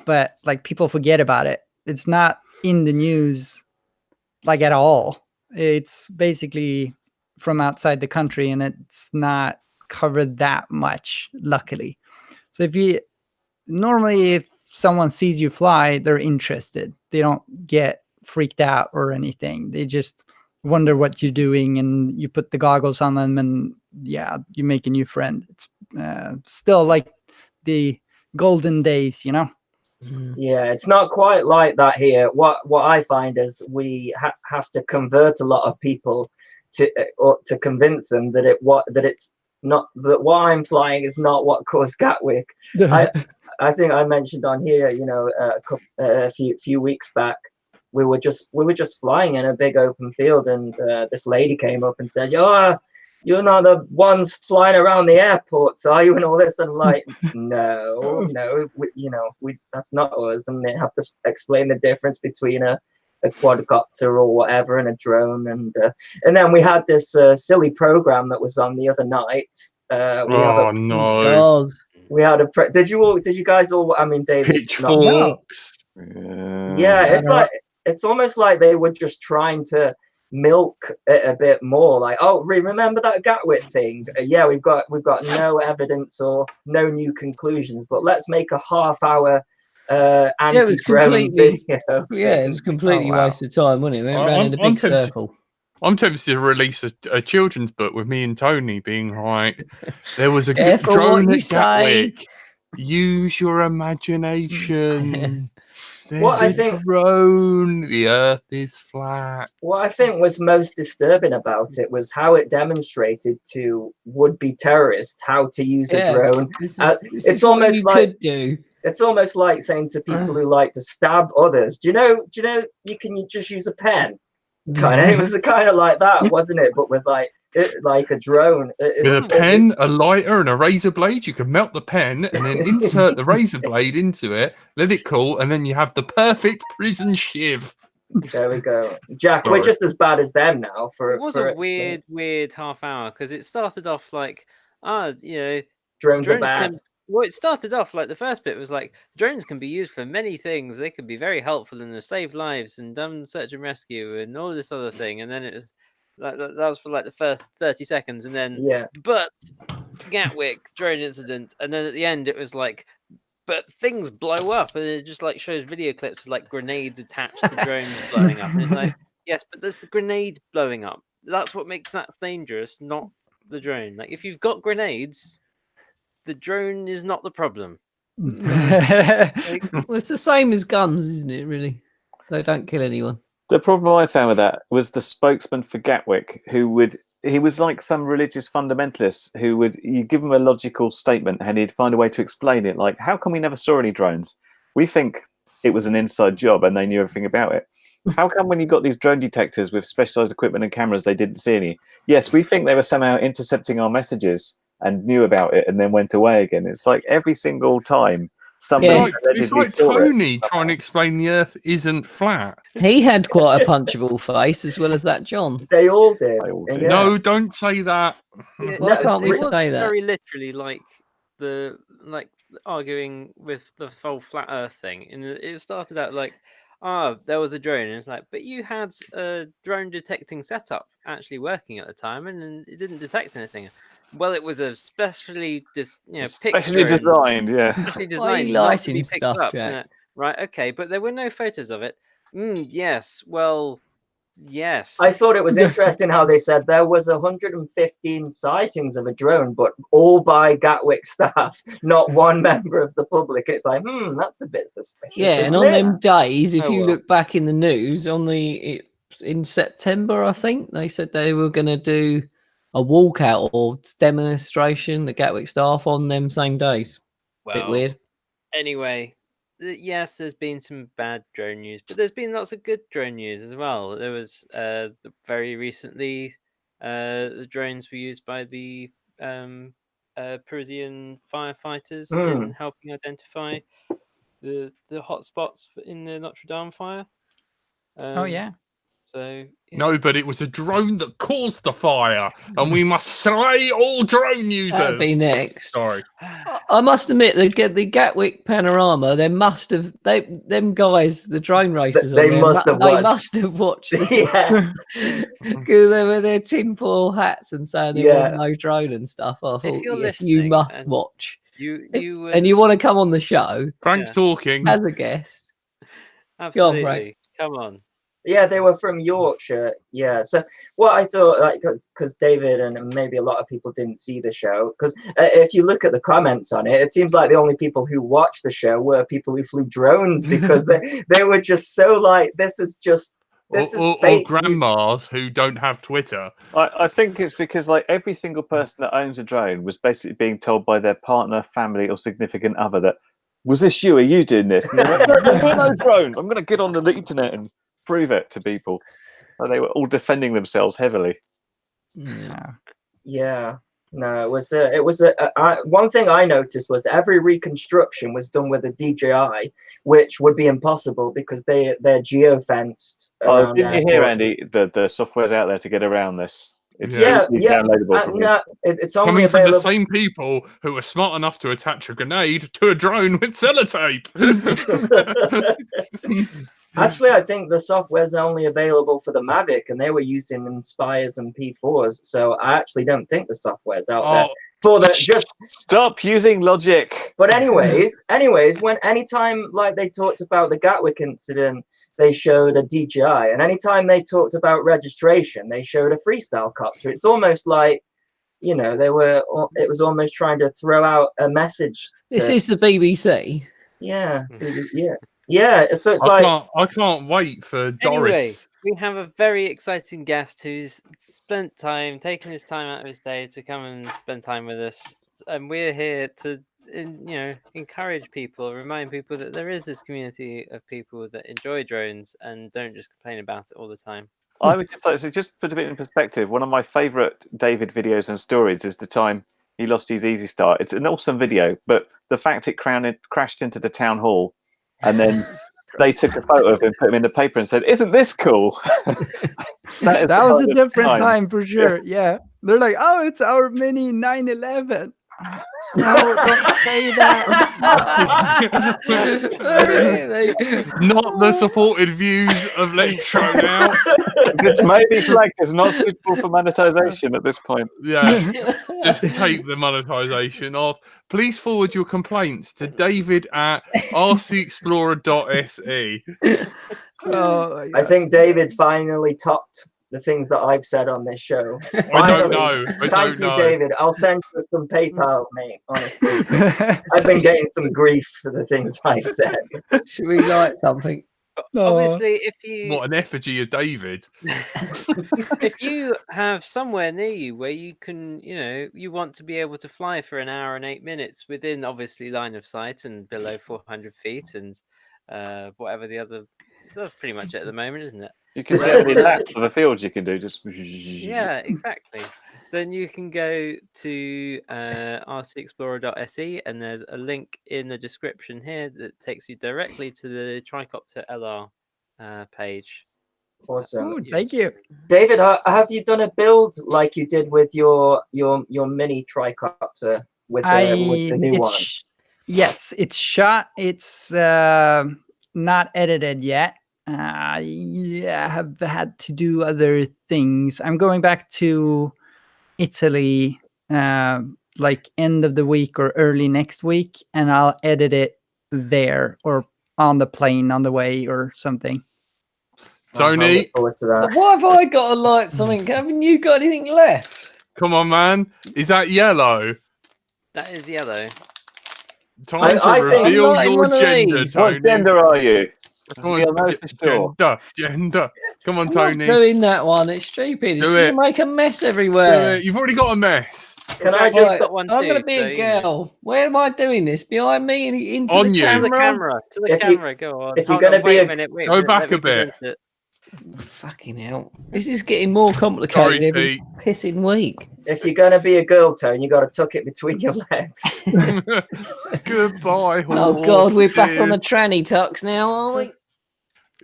but like people forget about it. It's not in the news like at all. It's basically from outside the country, and it's not covered that much, luckily. So if someone sees you fly, they're interested. They don't get freaked out or anything. They just wonder what you're doing, and you put the goggles on them, and yeah, you make a new friend. It's still like the golden days, you know. Yeah, it's not quite like that here. What I find is we have to convert a lot of people to convince them that it's not, that what I'm flying is not what caused Gatwick. I think I mentioned on here, you know, a few weeks back, we were just flying in a big open field, and this lady came up and said, "Oh, you're not the ones flying around the airports, are you?" and all this. And I'm like, no, that's not us. And they have to explain the difference between a quadcopter or whatever and a drone. And then we had this silly program that was on the other night. We had did you guys all, I mean, David, pitchforks. Yeah, it's almost like they were just trying to milk it a bit more, like, oh, remember that Gatwick thing? Yeah, we've got no evidence or no new conclusions, but let's make a half-hour anti-drone video. Yeah, it was completely waste of time, wasn't it? We ran in a big circle. I'm tempted to release a children's book with me and Tony being like, there was a Careful drone what you at Gatwick. Use your imagination. There's a drone. The Earth is flat. What I think was most disturbing about it was how it demonstrated to would-be terrorists how to use a drone. It's almost like it's almost like saying to people who like to stab others, do you know you can just use a pen? Kind of. It was kind of like that, wasn't it? But with like a drone. With a pen, a lighter, and a razor blade, you can melt the pen and then insert the razor blade into it, let it cool, and then you have the perfect prison shiv. There we go. Jack, we're just as bad as them now. It was a weird half hour, because it started off like, you know, drones are bad. Well, it started off like the first bit was like drones can be used for many things. They could be very helpful and have saved lives and done search and rescue and all this other thing. And then it was like that was for like the first 30 seconds, and then Yeah. but Gatwick drone incident, and then at the end it was like, but things blow up, and it just like shows video clips of like grenades attached to drones blowing up, and it's like, yes, but there's the grenade blowing up. That's what makes that dangerous, not the drone. Like if you've got grenades, the drone is not the problem. Well, it's the same as guns, isn't it? Really, they don't kill anyone. The problem I found with that was the spokesman for Gatwick, he was like some religious fundamentalist who would, you give him a logical statement and he'd find a way to explain it. Like, how come we never saw any drones? We think it was an inside job and they knew everything about it. How come when you got these drone detectors with specialized equipment and cameras, they didn't see any? Yes, we think they were somehow intercepting our messages and knew about it and then went away again. It's like every single time somebody It's like Tony trying to explain the Earth isn't flat. He had quite a punchable face as well as that John. They all did. Yeah. No, don't say that. Yeah, Why can't we it was say that? very literally like arguing with the whole flat Earth thing, and it started out like, there was a drone, and it's like, but you had a drone detecting setup actually working at the time, and it didn't detect anything. Well, it was a specially specially designed, yeah. Specially Why are you designed not to lighting be picked stuff, up. Jack? Right, okay, but there were no photos of it. Yes, well, yes. I thought it was interesting how they said there was 115 sightings of a drone, but all by Gatwick staff, not one member of the public. It's like, that's a bit suspicious. Yeah, and isn't on it? them days, if Oh, you well. look back in the news, in September, I think they said they were going to do a walkout or demonstration, the Gatwick staff, on them same days. Bit Well, weird. Anyway, yes, there's been some bad drone news, but there's been lots of good drone news as well. There was very recently the drones were used by the Parisian firefighters in helping identify the hotspots in the Notre Dame fire. Oh yeah. So No, but it was a drone that caused the fire, and we must slay all drone users. That'd be next. Sorry. I must admit, the Gatwick panorama, them guys, the drone racers, They on there, must have watched. Because Yeah. they were their tinfoil hats and saying there was no drone and stuff. I thought, you're yes, you listening must and watch. and You want to come on the show Frank's talking. as a guest? absolutely Frank. come on. Yeah, they were from Yorkshire. Yeah. So what I thought, like, because David and maybe a lot of people didn't see the show, because if you look at the comments on it, it seems like the only people who watched the show were people who flew drones, because they were just so like, this is Or fake. grandmas who don't have Twitter. I think it's because like every single person that owns a drone was basically being told by their partner, family, or significant other that, was this you? Are you doing this? And they're like, no, there were no drones. I'm going to get on the internet and prove it to people. And they were all defending themselves heavily. Yeah. Yeah. No, it was one thing I noticed was every reconstruction was done with a DJI, which would be impossible because they're geofenced. Oh, didn't you hear, Andy? The software's out there to get around this. It's easily downloadable from no, it's only Coming from available. the same people who are smart enough to attach a grenade to a drone with sellotape. Actually, I think the software's only available for the Mavic, and they were using Inspires and P4s. So I actually don't think the software's out there for the just. Stop using logic. But anyways, anytime like they talked about the Gatwick incident, they showed a DJI, and anytime they talked about registration, they showed a freestyle copter. It's almost like, it was almost trying to throw out a message. This is the BBC. Yeah. Yeah, so it's I can't wait for Doris. Anyway, we have a very exciting guest who's taken his time out of his day to come and spend time with us, and we're here to, encourage people, remind people that there is this community of people that enjoy drones and don't just complain about it all the time. I would just like to just put a bit in perspective. One of my favourite David videos and stories is the time he lost his Easy Start. It's an awesome video, but the fact it crashed into the town hall. And then they took a photo of him, put him in the paper, and said, "Isn't this cool?" That was a different time for sure. Yeah. They're like, "Oh, it's our mini 911." No, don't say that. Really? Not the supported views of Lectro now. Which may be flagged as not suitable for monetization at this point. Yeah, just take the monetization off. Please forward your complaints to David at RCExplorer.se. Oh, my I God. think David finally topped the things that I've said on this show. I Finally. don't know. I Thank don't you, know. David. I'll send you some PayPal, mate. Honestly, I've been getting some grief for the things I've said. Should we like something? Obviously, if you What an effigy of David. if you have somewhere near you where you can, you want to be able to fly for an hour and 8 minutes within obviously line of sight and below 400 feet and whatever the other. So that's pretty much it at the moment, isn't it? You can see how many laps of the field you can do. Just Yeah, exactly. Then you can go to RCExplorer.se and there's a link in the description here that takes you directly to the Tricopter LR page. Awesome. Oh, thank you. David, have you done a build like you did with your mini tricopter with the new one? Yes, it's shot. It's not edited yet. Yeah, I have had to do other things. I'm going back to Italy like end of the week or early next week, and I'll edit it there or on the plane on the way or something. Tony, look forward to that. Why have I got to light something? Haven't you got anything left? come on, man. Is that yellow? That is yellow. Time I to think- reveal I'm lighting your one of gender, these. Tony. what gender are you? Come on, You'll know for sure. gender. Come on, I'm not Tony. doing that one. It's stupid. It's Do going it. to make a mess Do everywhere. it. You've already got a mess. Can I Jack, just? you've got one I'm going too, to be so, a girl. Where am I doing this? Behind me and into On the you. To camera? the camera. To the If you- camera. Go on. if you're Hold on, gonna be wait a- a minute. Wait Go a minute, back let me a bit. present it. Fucking hell. This is getting more complicated Sorry, every Pete. pissing week. If you're gonna be a girl tone, you got to tuck it between your legs. Goodbye. Oh, horse. God, we're back on the Cheers. tranny tucks now, are we?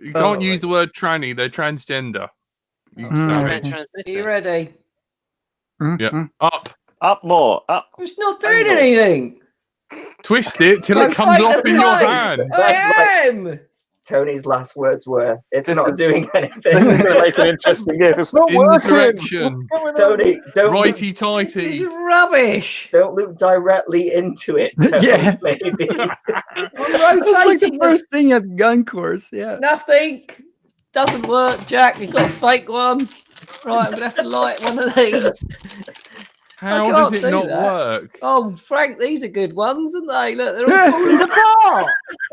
You can't Oh, use the word tranny. They're transgender. You Mm. savage. Transmitter. Are you ready? Yeah. Up. Up more. Up. It's not doing Angle. anything. Twist it till it I've comes taken off the in your plate. hand. I am. Tony's last words were, "It's This not is- doing This is anything." going to make an interesting game. It's not In the working. direction. What's going on? Tony, don't look, Righty This tighty. is rubbish. don't look directly into it. Tony, Yeah. maybe. I'm That's like rotating the first thing at gun course. Yeah. Nothing. Doesn't work, Jack. You've got a fake one. Right, I'm going to have to light one of these. How can't does it do not that. work? Oh, Frank, these are good ones, aren't they? Look, they're all falling apart.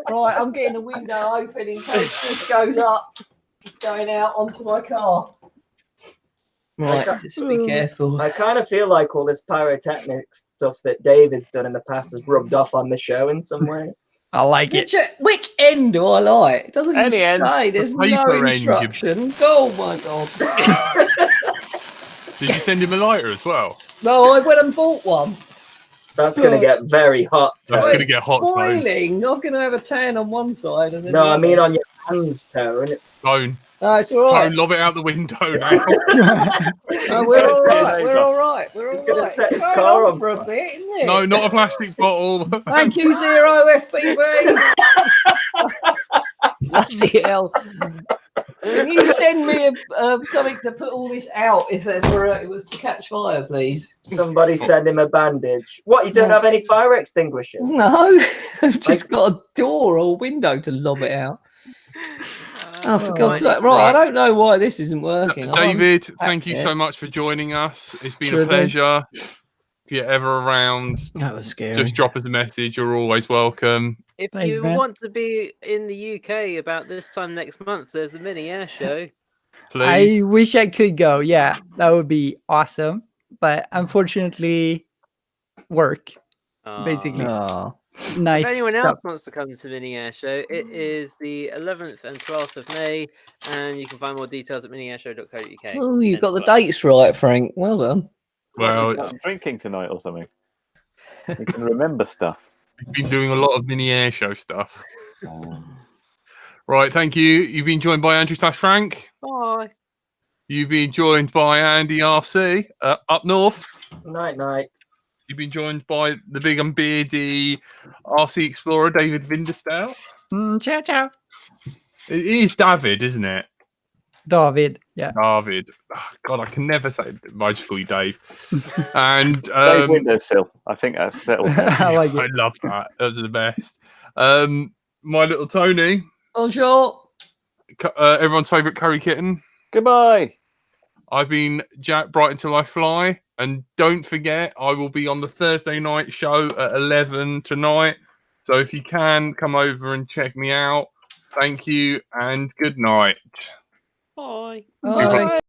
Right, I'm getting the window open in case this goes up. It's going out onto my car. Right, just be careful. I kind of feel like all this pyrotechnics stuff that David's done in the past has rubbed off on the show in some way. I like it. Which end do I like? It doesn't even Any end. say. There's The no paper end, you- instructions. Oh my god. Did you send him a lighter as well? No, I went and bought one. That's going to get very hot. That's Tony. going to get hot, Tone. Boiling. I'm going to have a tan on one side. And then No, the I mean other. on your hands, Tone. Tone. No, it's all right. Tone, lob it out the window now. No, we're all right. We're all right. We're all He's gonna right. set It's his going car on on for a fire. bit, isn't it? No, not a plastic bottle. Thank you, Zero FPV. Bloody hell. Can you send me something to put all this out if ever it was to catch fire, please? Somebody send him a bandage. What, you don't have any fire extinguishers? No, I've just got a door or window to lob it out. Oh, for God's sake. Right, I don't know why this isn't working. David, thank you it. so much for joining us. It's been Sure a thing. pleasure. If you're ever around, That was scary. just drop us a message. You're always welcome. If Thanks, you man. want to be in the UK about this time next month, there's a mini air show. Please. I wish I could go. Yeah, that would be awesome. But unfortunately, work. Basically. Oh. Knife If anyone stuff. else wants to come to Mini Air Show, it is the 11th and 12th of May, and you can find more details at miniairshow.co.uk. Oh, you got the dates right, Frank. Well done. Well, You've got drinking tonight or something. You can remember stuff. We've been doing a lot of mini air show stuff. Right, thank you. You've been joined by Andrew / Frank. Bye. You've been joined by Andy RC up north. Night, night. You've been joined by the big and beardy RC Explorer, David Vinderstale. Ciao, ciao. It is David, isn't it? David. Yeah. David. Oh, God, I can never say it. I just call you Dave. And Dave Windowsill. I think that's settled now. I like it. I love that. Those are the best. My little Tony. Bonjour. Everyone's favourite curry kitten. Goodbye. I've been Jack Bright Until I Fly. And don't forget, I will be on the Thursday night show at 11 tonight. So if you can, come over and check me out. Thank you and good night. Bye. Bye.